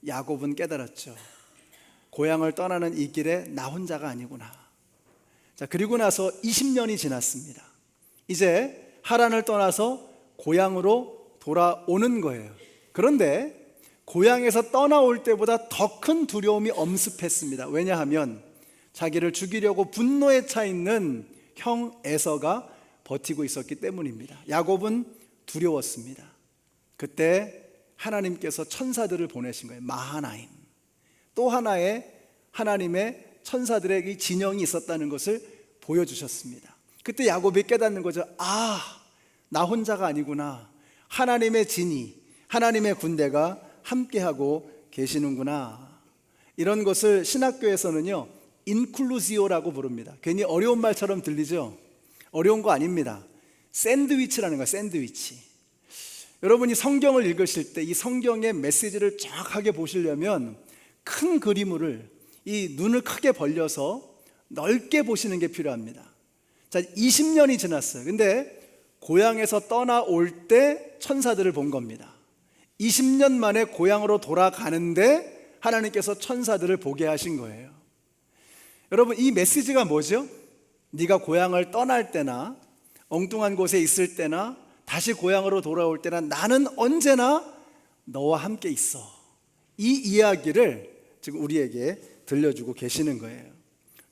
[SPEAKER 4] 야곱은 깨달았죠. 고향을 떠나는 이 길에 나 혼자가 아니구나. 자, 그리고 나서 20년이 지났습니다. 이제 하란을 떠나서 고향으로 돌아오는 거예요. 그런데 고향에서 떠나올 때보다 더 큰 두려움이 엄습했습니다. 왜냐하면 자기를 죽이려고 분노에 차 있는 형 에서가 버티고 있었기 때문입니다. 야곱은 두려웠습니다. 그때 하나님께서 천사들을 보내신 거예요. 마하나임. 또 하나의 하나님의 천사들의 이 진영이 있었다는 것을 보여주셨습니다. 그때 야곱이 깨닫는 거죠. 나 혼자가 아니구나. 하나님의 진이, 하나님의 군대가 함께하고 계시는구나. 이런 것을 신학교에서는요 인클루지오라고 부릅니다. 괜히 어려운 말처럼 들리죠? 어려운 거 아닙니다. 샌드위치라는 거예요. 샌드위치. 여러분이 성경을 읽으실 때 이 성경의 메시지를 정확하게 보시려면 큰 그림을 이 눈을 크게 벌려서 넓게 보시는 게 필요합니다. 자, 20년이 지났어요. 근데 고향에서 떠나올 때 천사들을 본 겁니다. 20년 만에 고향으로 돌아가는데 하나님께서 천사들을 보게 하신 거예요. 여러분, 이 메시지가 뭐죠? 네가 고향을 떠날 때나 엉뚱한 곳에 있을 때나 다시 고향으로 돌아올 때나 나는 언제나 너와 함께 있어. 이 이야기를 지금 우리에게 들려주고 계시는 거예요.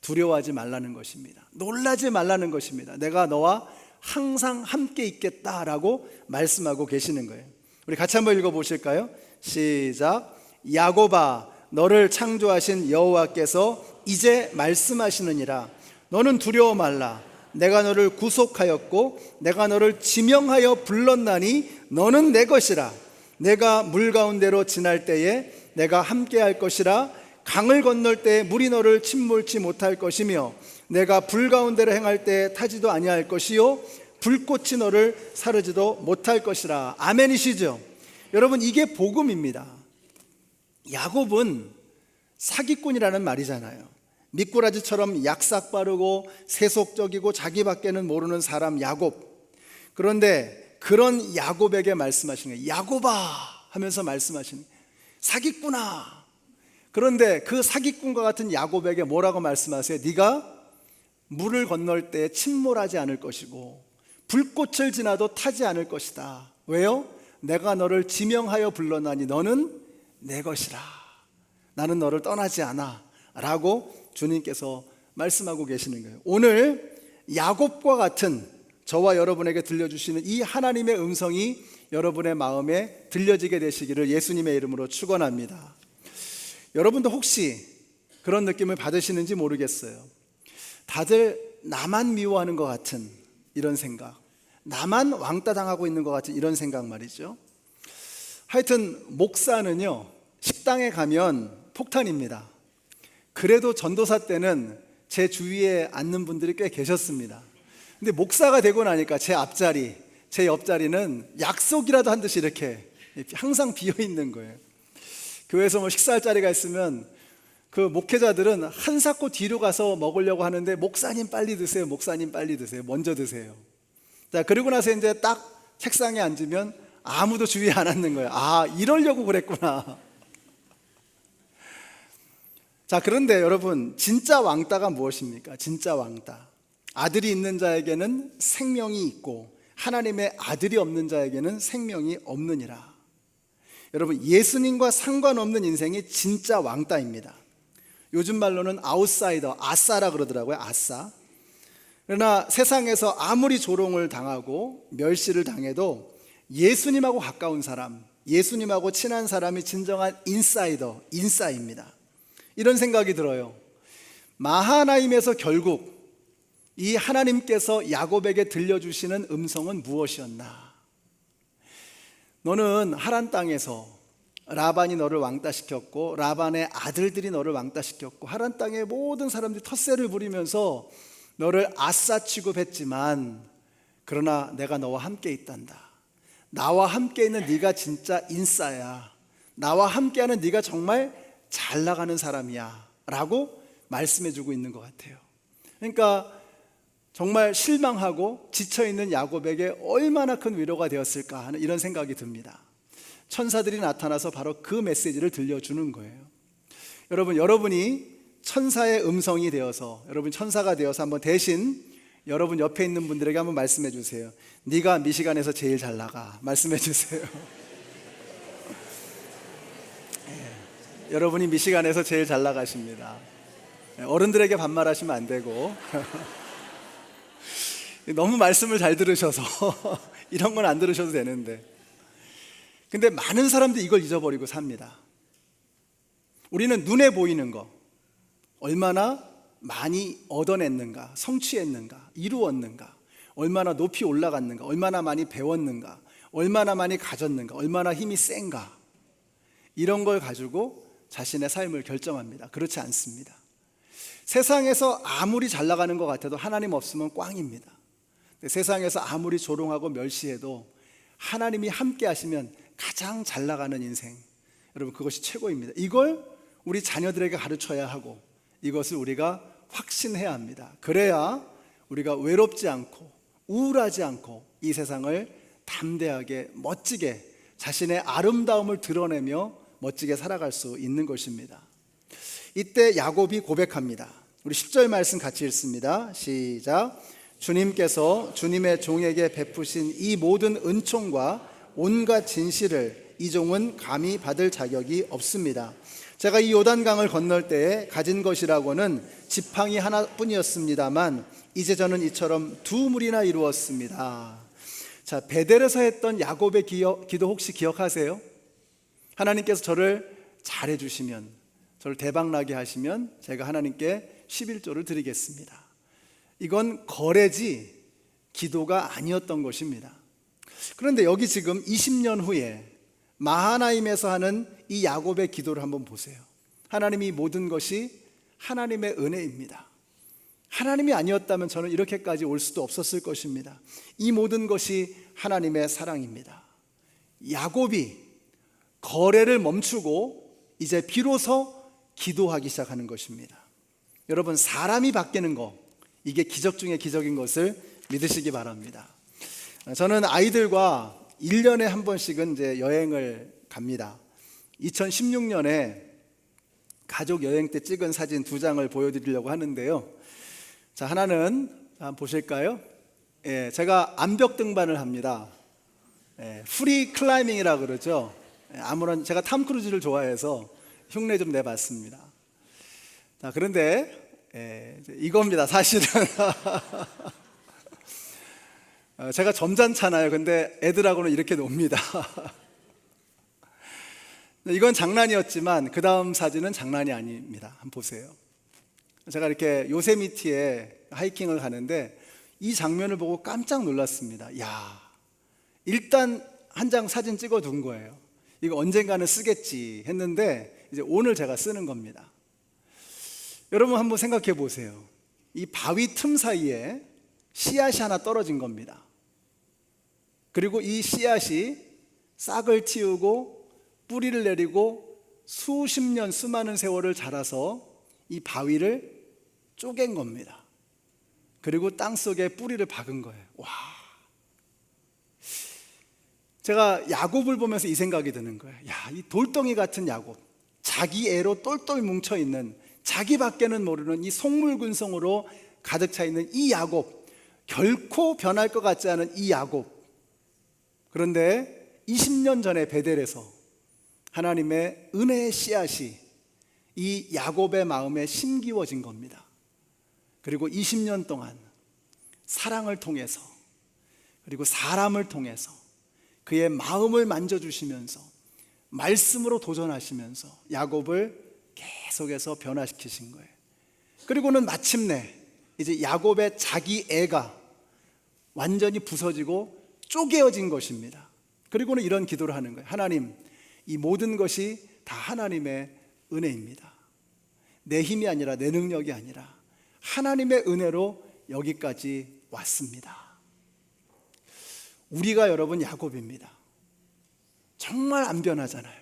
[SPEAKER 4] 두려워하지 말라는 것입니다. 놀라지 말라는 것입니다. 내가 너와 항상 함께 있겠다라고 말씀하고 계시는 거예요. 우리 같이 한번 읽어보실까요? 시작. 야곱아, 너를 창조하신 여호와께서 이제 말씀하시느니라. 너는 두려워 말라. 내가 너를 구속하였고 내가 너를 지명하여 불렀나니 너는 내 것이라. 내가 물 가운데로 지날 때에 내가 함께 할 것이라. 강을 건널 때 물이 너를 침몰치 못할 것이며 내가 불 가운데로 행할 때 타지도 아니할 것이요 불꽃이 너를 사르지도 못할 것이라. 아멘이시죠? 여러분, 이게 복음입니다. 야곱은 사기꾼이라는 말이잖아요. 미꾸라지처럼 약삭 빠르고 세속적이고 자기밖에는 모르는 사람 야곱. 그런데 그런 야곱에게 말씀하시는 거예요. 야곱아 하면서 말씀하시는 거예요. 사기꾼아. 그런데 그 사기꾼과 같은 야곱에게 뭐라고 말씀하세요? 네가 물을 건널 때 침몰하지 않을 것이고 불꽃을 지나도 타지 않을 것이다. 왜요? 내가 너를 지명하여 불러나니 너는 내 것이라. 나는 너를 떠나지 않아 라고 주님께서 말씀하고 계시는 거예요. 오늘 야곱과 같은 저와 여러분에게 들려주시는 이 하나님의 음성이 여러분의 마음에 들려지게 되시기를 예수님의 이름으로 축원합니다. 여러분도 혹시 그런 느낌을 받으시는지 모르겠어요. 다들 나만 미워하는 것 같은 이런 생각, 나만 왕따 당하고 있는 것 같은 이런 생각 말이죠. 하여튼 목사는요 식당에 가면 폭탄입니다. 그래도 전도사 때는 제 주위에 앉는 분들이 꽤 계셨습니다. 근데 목사가 되고 나니까 제 앞자리, 제 옆자리는 약속이라도 한 듯이 이렇게 항상 비어 있는 거예요. 교회에서 뭐 식사할 자리가 있으면 그 목회자들은 한 사코 뒤로 가서 먹으려고 하는데 목사님 빨리 드세요, 목사님 빨리 드세요, 먼저 드세요. 자, 그리고 나서 이제 딱 책상에 앉으면 아무도 주위에 안 앉는 거예요. 아, 이러려고 그랬구나. 자, 그런데 여러분, 진짜 왕따가 무엇입니까? 진짜 왕따. 아들이 있는 자에게는 생명이 있고 하나님의 아들이 없는 자에게는 생명이 없느니라. 여러분, 예수님과 상관없는 인생이 진짜 왕따입니다. 요즘 말로는 아웃사이더, 아싸라 그러더라고요. 아싸. 그러나 세상에서 아무리 조롱을 당하고 멸시를 당해도 예수님하고 가까운 사람, 예수님하고 친한 사람이 진정한 인사이더, 인싸입니다. 이런 생각이 들어요. 마하나임에서 결국 이 하나님께서 야곱에게 들려주시는 음성은 무엇이었나? 너는 하란 땅에서 라반이 너를 왕따시켰고 라반의 아들들이 너를 왕따시켰고 하란 땅의 모든 사람들이 텃세를 부리면서 너를 아싸 취급했지만 그러나 내가 너와 함께 있단다. 나와 함께 있는 네가 진짜 인싸야. 나와 함께하는 네가 정말 잘 나가는 사람이야 라고 말씀해주고 있는 것 같아요. 그러니까 정말 실망하고 지쳐있는 야곱에게 얼마나 큰 위로가 되었을까 하는 이런 생각이 듭니다. 천사들이 나타나서 바로 그 메시지를 들려주는 거예요. 여러분, 여러분이 천사의 음성이 되어서, 여러분 천사가 되어서 한번 대신 여러분 옆에 있는 분들에게 한번 말씀해 주세요. 네가 미시간에서 제일 잘 나가. 말씀해 주세요. 여러분이 미시간에서 제일 잘 나가십니다. 어른들에게 반말하시면 안 되고 너무 말씀을 잘 들으셔서 이런 건 안 들으셔도 되는데, 근데 많은 사람들이 이걸 잊어버리고 삽니다. 우리는 눈에 보이는 거, 얼마나 많이 얻어냈는가, 성취했는가, 이루었는가, 얼마나 높이 올라갔는가, 얼마나 많이 배웠는가, 얼마나 많이 가졌는가, 얼마나 힘이 센가, 이런 걸 가지고 자신의 삶을 결정합니다. 그렇지 않습니다. 세상에서 아무리 잘 나가는 것 같아도 하나님 없으면 꽝입니다. 세상에서 아무리 조롱하고 멸시해도 하나님이 함께 하시면 가장 잘 나가는 인생, 여러분 그것이 최고입니다. 이걸 우리 자녀들에게 가르쳐야 하고 이것을 우리가 확신해야 합니다. 그래야 우리가 외롭지 않고 우울하지 않고 이 세상을 담대하게 멋지게 자신의 아름다움을 드러내며 멋지게 살아갈 수 있는 것입니다. 이때 야곱이 고백합니다. 우리 10절 말씀 같이 읽습니다. 시작. 주님께서 주님의 종에게 베푸신 이 모든 은총과 온갖 진실을 이 종은 감히 받을 자격이 없습니다. 제가 이 요단강을 건널 때에 가진 것이라고는 지팡이 하나뿐이었습니다만 이제 저는 이처럼 두 무리나 이루었습니다. 자, 베델에서 했던 야곱의 기도 혹시 기억하세요? 하나님께서 저를 잘해 주시면, 저를 대박나게 하시면 제가 하나님께 11조를 드리겠습니다. 이건 거래지 기도가 아니었던 것입니다. 그런데 여기 지금 20년 후에 마하나임에서 하는 이 야곱의 기도를 한번 보세요. 하나님이 모든 것이 하나님의 은혜입니다. 하나님이 아니었다면 저는 이렇게까지 올 수도 없었을 것입니다. 이 모든 것이 하나님의 사랑입니다. 야곱이 거래를 멈추고 이제 비로소 기도하기 시작하는 것입니다. 여러분, 사람이 바뀌는 거, 이게 기적 중에 기적인 것을 믿으시기 바랍니다. 저는 아이들과 1년에 한 번씩은 이제 여행을 갑니다. 2016년에 가족 여행 때 찍은 사진 2장을 보여드리려고 하는데요. 자, 하나는 한번 보실까요? 예, 제가 암벽 등반을 합니다. 프리 클라이밍이라고 그러죠. 아무런, 제가 탐 크루즈를 좋아해서 흉내 좀 내봤습니다. 자, 그런데 이겁니다. 사실은 제가 점잖잖아요. 근데 애들하고는 이렇게 놉니다. 이건 장난이었지만 그 다음 사진은 장난이 아닙니다. 한번 보세요. 제가 이렇게 요세미티에 하이킹을 가는데 이 장면을 보고 깜짝 놀랐습니다. 야, 일단 한 장 사진 찍어 둔 거예요. 이거 언젠가는 쓰겠지 했는데 이제 오늘 제가 쓰는 겁니다. 여러분 한번 생각해 보세요. 이 바위 틈 사이에 씨앗이 하나 떨어진 겁니다. 그리고 이 씨앗이 싹을 틔우고 뿌리를 내리고 수십 년, 수많은 세월을 자라서 이 바위를 쪼갠 겁니다. 그리고 땅속에 뿌리를 박은 거예요. 와, 제가 야곱을 보면서 이 생각이 드는 거예요. 야, 이 돌덩이 같은 야곱, 자기 애로 똘똘 뭉쳐있는, 자기밖에는 모르는 이 속물근성으로 가득 차 있는 이 야곱, 결코 변할 것 같지 않은 이 야곱. 그런데 20년 전에 베델에서 하나님의 은혜의 씨앗이 이 야곱의 마음에 심기워진 겁니다. 그리고 20년 동안 사랑을 통해서, 그리고 사람을 통해서 그의 마음을 만져주시면서 말씀으로 도전하시면서 야곱을 계속해서 변화시키신 거예요. 그리고는 마침내 이제 야곱의 자기 애가 완전히 부서지고 쪼개어진 것입니다. 그리고는 이런 기도를 하는 거예요. 하나님, 이 모든 것이 다 하나님의 은혜입니다. 내 힘이 아니라, 내 능력이 아니라 하나님의 은혜로 여기까지 왔습니다. 우리가 여러분 야곱입니다. 정말 안 변하잖아요.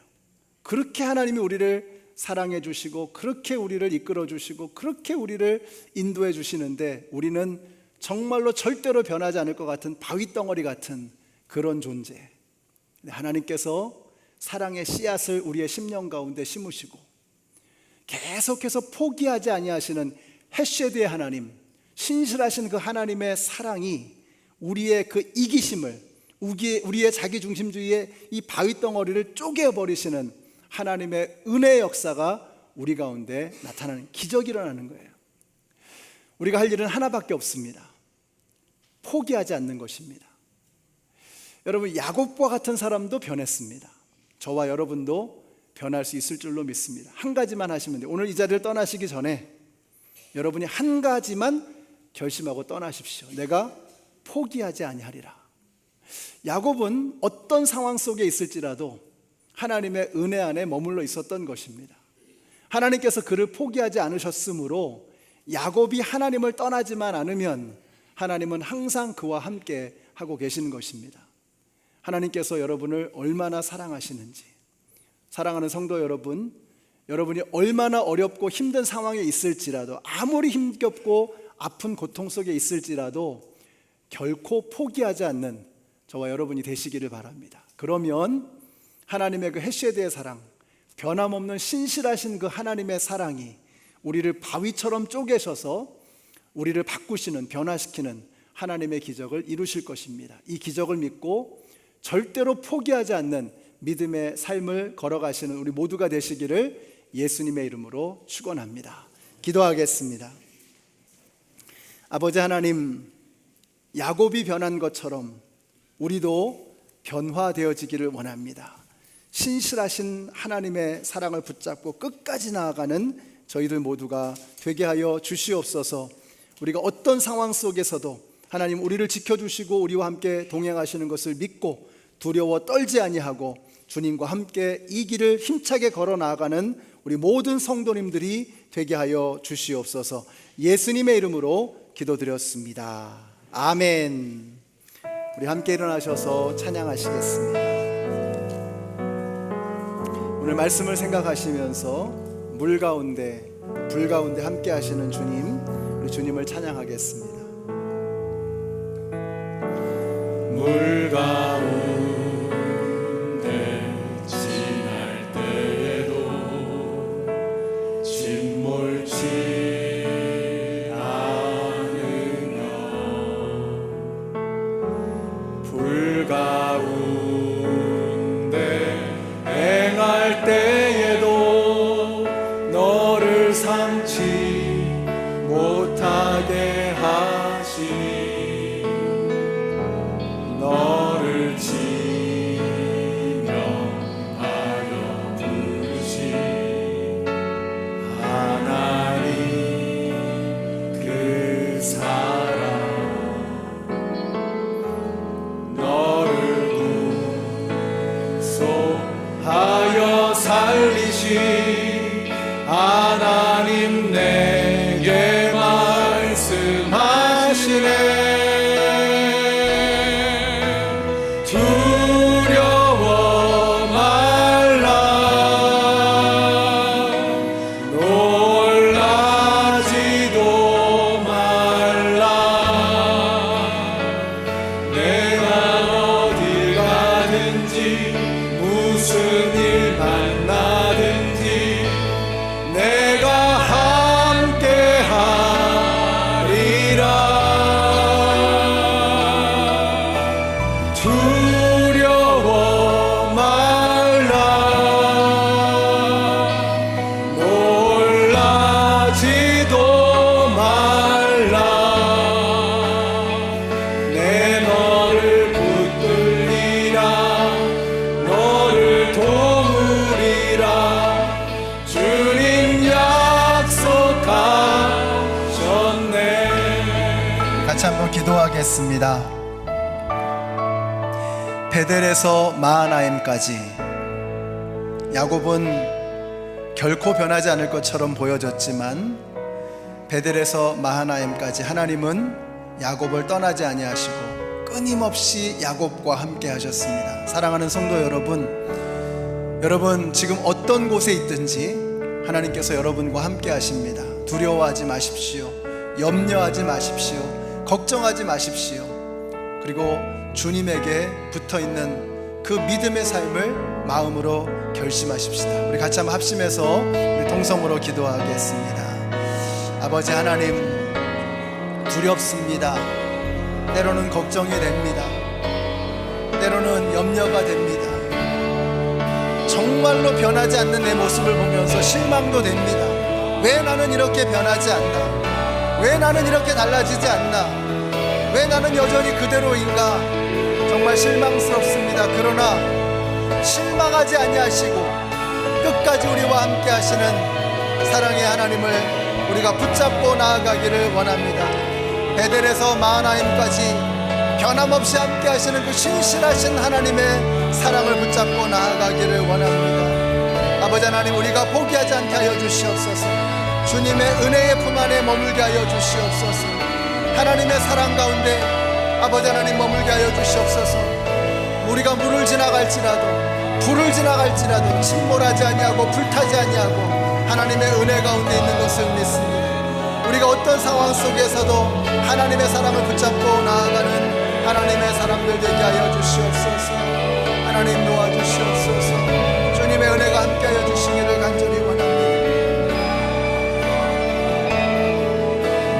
[SPEAKER 4] 그렇게 하나님이 우리를 사랑해 주시고, 그렇게 우리를 이끌어 주시고, 그렇게 우리를 인도해 주시는데 우리는 정말로 절대로 변하지 않을 것 같은 바위덩어리 같은 그런 존재. 하나님께서 사랑의 씨앗을 우리의 심령 가운데 심으시고 계속해서 포기하지 아니하시는 헤쉐드의 하나님, 신실하신 그 하나님의 사랑이 우리의 그 이기심을, 우리의 자기중심주의의 이 바위덩어리를 쪼개버리시는 하나님의 은혜의 역사가 우리 가운데 나타나는, 기적이 일어나는 거예요. 우리가 할 일은 하나밖에 없습니다. 포기하지 않는 것입니다. 여러분, 야곱과 같은 사람도 변했습니다. 저와 여러분도 변할 수 있을 줄로 믿습니다. 한 가지만 하시면 돼요. 오늘 이 자리를 떠나시기 전에 여러분이 한 가지만 결심하고 떠나십시오. 내가 포기하지 아니하리라. 야곱은 어떤 상황 속에 있을지라도 하나님의 은혜 안에 머물러 있었던 것입니다. 하나님께서 그를 포기하지 않으셨으므로 야곱이 하나님을 떠나지만 않으면 하나님은 항상 그와 함께 하고 계시는 것입니다. 하나님께서 여러분을 얼마나 사랑하시는지, 사랑하는 성도 여러분, 여러분이 얼마나 어렵고 힘든 상황에 있을지라도, 아무리 힘겹고 아픈 고통 속에 있을지라도 결코 포기하지 않는 저와 여러분이 되시기를 바랍니다. 그러면 하나님의 그 헤세드의 사랑, 변함없는 신실하신 그 하나님의 사랑이 우리를 바위처럼 쪼개셔서 우리를 바꾸시는, 변화시키는 하나님의 기적을 이루실 것입니다. 이 기적을 믿고 절대로 포기하지 않는 믿음의 삶을 걸어가시는 우리 모두가 되시기를 예수님의 이름으로 축원합니다. 기도하겠습니다. 아버지 하나님, 야곱이 변한 것처럼 우리도 변화되어지기를 원합니다. 신실하신 하나님의 사랑을 붙잡고 끝까지 나아가는 저희들 모두가 되게 하여 주시옵소서. 우리가 어떤 상황 속에서도 하나님 우리를 지켜주시고 우리와 함께 동행하시는 것을 믿고 두려워 떨지 아니하고 주님과 함께 이 길을 힘차게 걸어 나아가는 우리 모든 성도님들이 되게 하여 주시옵소서. 예수님의 이름으로 기도드렸습니다. 아멘. 우리 함께 일어나셔서 찬양하시겠습니다. 오늘 말씀을 생각하시면서 물 가운데, 불 가운데 함께 하시는 주님, 우리 주님을 찬양하겠습니다.
[SPEAKER 1] 물 가운데 지날 때에도 침몰치 않으며 불 가운데 행할 때에도 너를 삼지 못하게 하시니 너를 지명하여 부르신 하나님 그 사랑 너를 구속하여 살리신 하나님 내게 말씀하시네. 두려워 말라 놀라지도 말라 내가 어딜 가든지 무슨 일 만나든지 내가 함께 하리라. 두려워 말라 놀라지도 말라 내 너를 붙들리라 너를 도우리라 주님 약속하셨네.
[SPEAKER 4] 같이 한번 기도하겠습니다. 베델에서 마하나임까지 야곱은 결코 변하지 않을 것처럼 보여졌지만 베델에서 마하나임까지 하나님은 야곱을 떠나지 아니하시고 끊임없이 야곱과 함께 하셨습니다. 사랑하는 성도 여러분, 여러분 지금 어떤 곳에 있든지 하나님께서 여러분과 함께 하십니다. 두려워하지 마십시오. 염려하지 마십시오. 걱정하지 마십시오. 그리고 주님에게 붙어있는 그 믿음의 삶을 마음으로 결심하십시다. 우리 같이 한번 합심해서 우리 통성으로 기도하겠습니다. 아버지 하나님, 두렵습니다. 때로는 걱정이 됩니다. 때로는 염려가 됩니다. 정말로 변하지 않는 내 모습을 보면서 실망도 됩니다. 왜 나는 이렇게 변하지 않나? 왜 나는 이렇게 달라지지 않나? 왜 나는 여전히 그대로인가? 정말 실망스럽습니다. 그러나 실망하지 아니하시고 끝까지 우리와 함께 하시는 사랑의 하나님을 우리가 붙잡고 나아가기를 원합니다. 베델에서 마하나임까지 변함없이 함께 하시는 그 신실하신 하나님의 사랑을 붙잡고 나아가기를 원합니다. 아버지 하나님, 우리가 포기하지 않게 하여 주시옵소서. 주님의 은혜의 품 안에 머물게 하여 주시옵소서. 하나님의 사랑 가운데 아버지 하나님 머물게 하여 주시옵소서. 우리가 물을 지나갈지라도, 불을 지나갈지라도 침몰하지 아니하고 불타지 아니하고 하나님의 은혜 가운데 있는 것을 믿습니다. 우리가 어떤 상황 속에서도 하나님의 사랑을 붙잡고 나아가는 하나님의 사람들 되게 하여 주시옵소서. 하나님 도와주시옵소서. 주님의 은혜가 함께하여 주시기를 간절히 원합니다.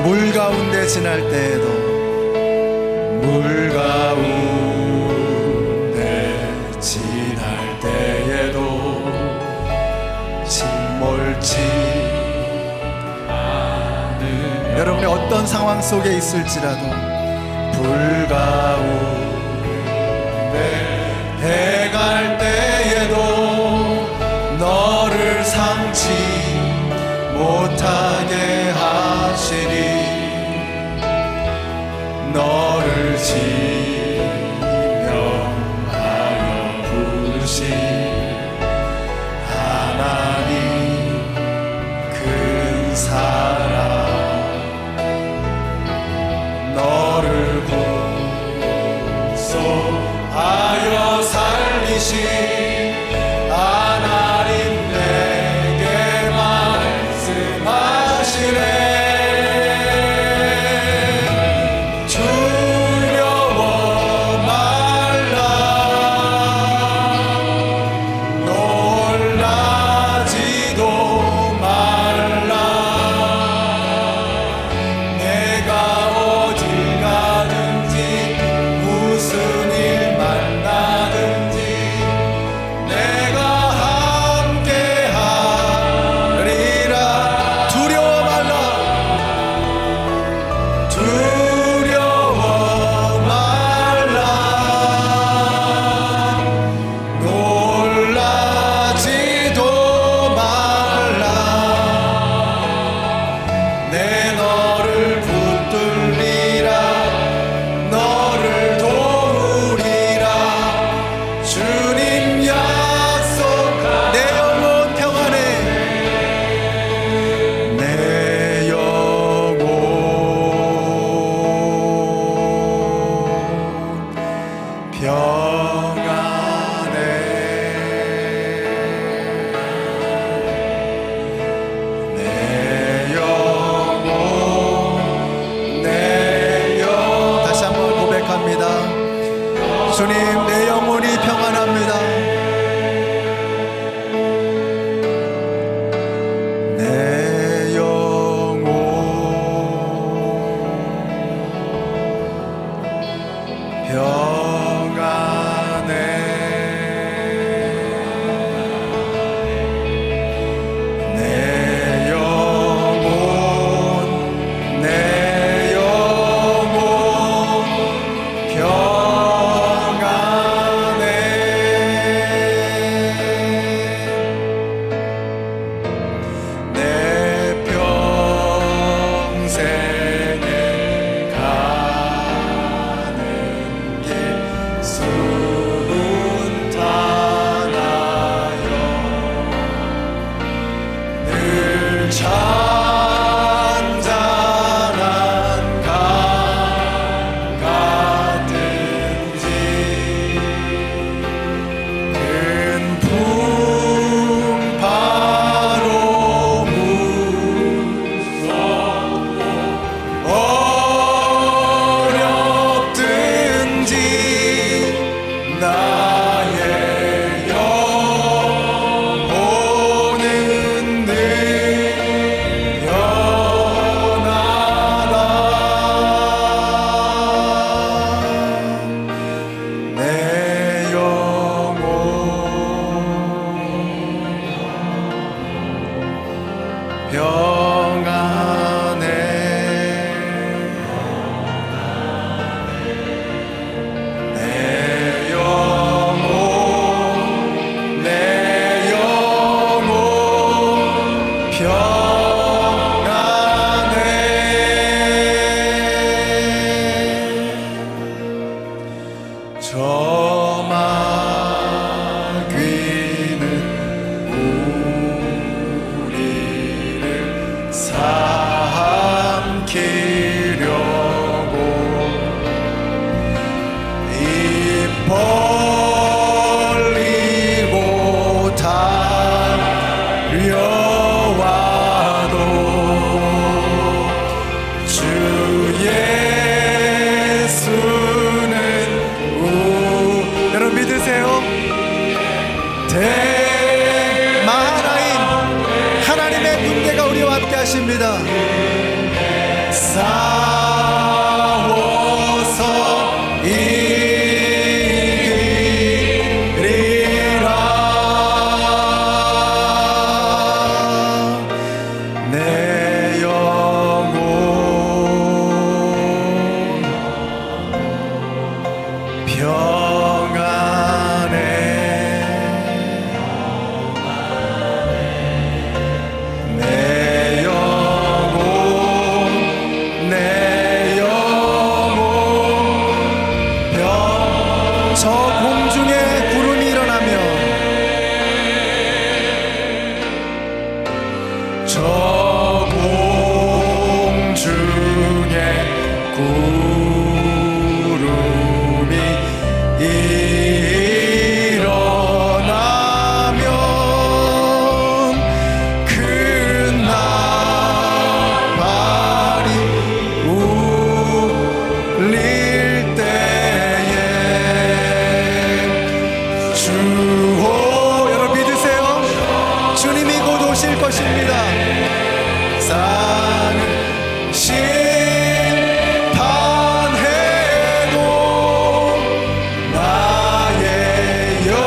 [SPEAKER 4] 물 가운데 지날 때에도, 물 가운데 지날 때에도 침몰치 않으며, 여러분이 어떤 상황 속에 있을지라도 불 가운데 해갈 때에도 너를 상치 못하게 하시리. 너를 지명하여 부르신 하나님 큰 사랑, 너를 구속하여 살리신 하나님 내게 말씀하시네. 주님, 내 영혼이 평안합니다. 내 영혼 평안해. 대마하나임 하나님의 군대가 우리와 함께 하십니다. 싸워서 이기리라. 내 영혼 평안해. 내 영혼 저 공중에 구름이 일어나며 저 공중에 구름이 일어나면 그 나팔이 울릴 때에 주호, 여러분 믿으세요. 주님이 곧 오실 것입니다. 산을 심판해도 나의 영혼은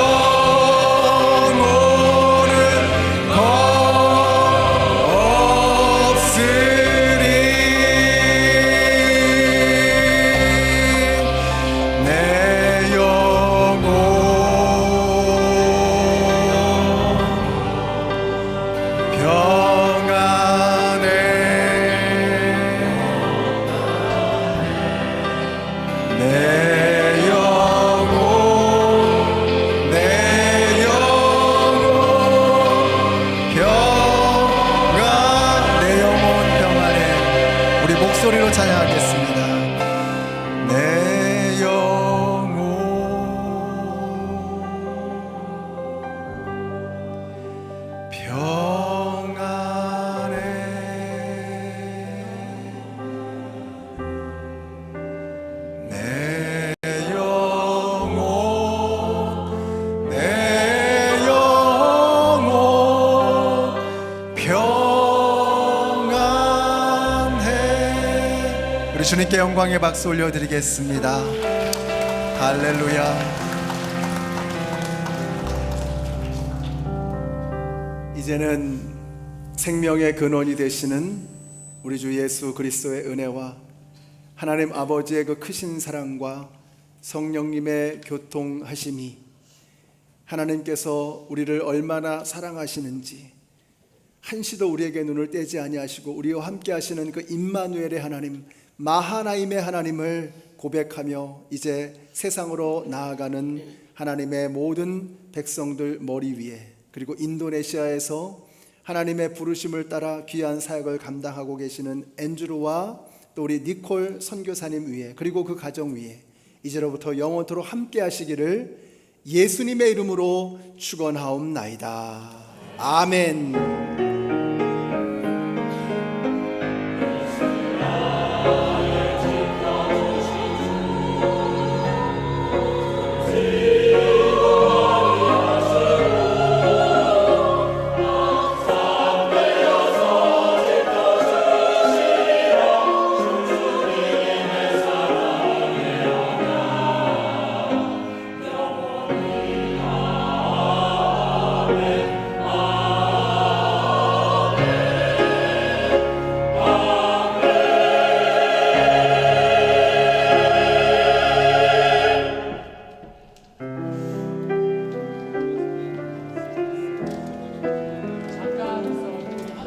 [SPEAKER 4] 없으리. 내 영혼 평안해. 내 영혼 평안. 내 영혼 평안해. 우리 목소리로 찬양하겠습니다. 내 영혼 평안해. 내 영혼 평안해. 우리 주님께 영광의 박수 올려드리겠습니다. 할렐루야. 이제는 생명의 근원이 되시는 우리 주 예수 그리스도의 은혜와 하나님 아버지의 그 크신 사랑과 성령님의 교통하심이, 하나님께서 우리를 얼마나 사랑하시는지 한시도 우리에게 눈을 떼지 아니하시고 우리와 함께 하시는 그 임마누엘의 하나님, 마하나임의 하나님을 고백하며 이제 세상으로 나아가는 하나님의 모든 백성들 머리 위에, 그리고 인도네시아에서 하나님의 부르심을 따라 귀한 사역을 감당하고 계시는 앤드루와 또 우리 니콜 선교사님 위에, 그리고 그 가정 위에 이제로부터 영원토록 함께 하시기를 예수님의 이름으로 축원하옵나이다. 아멘.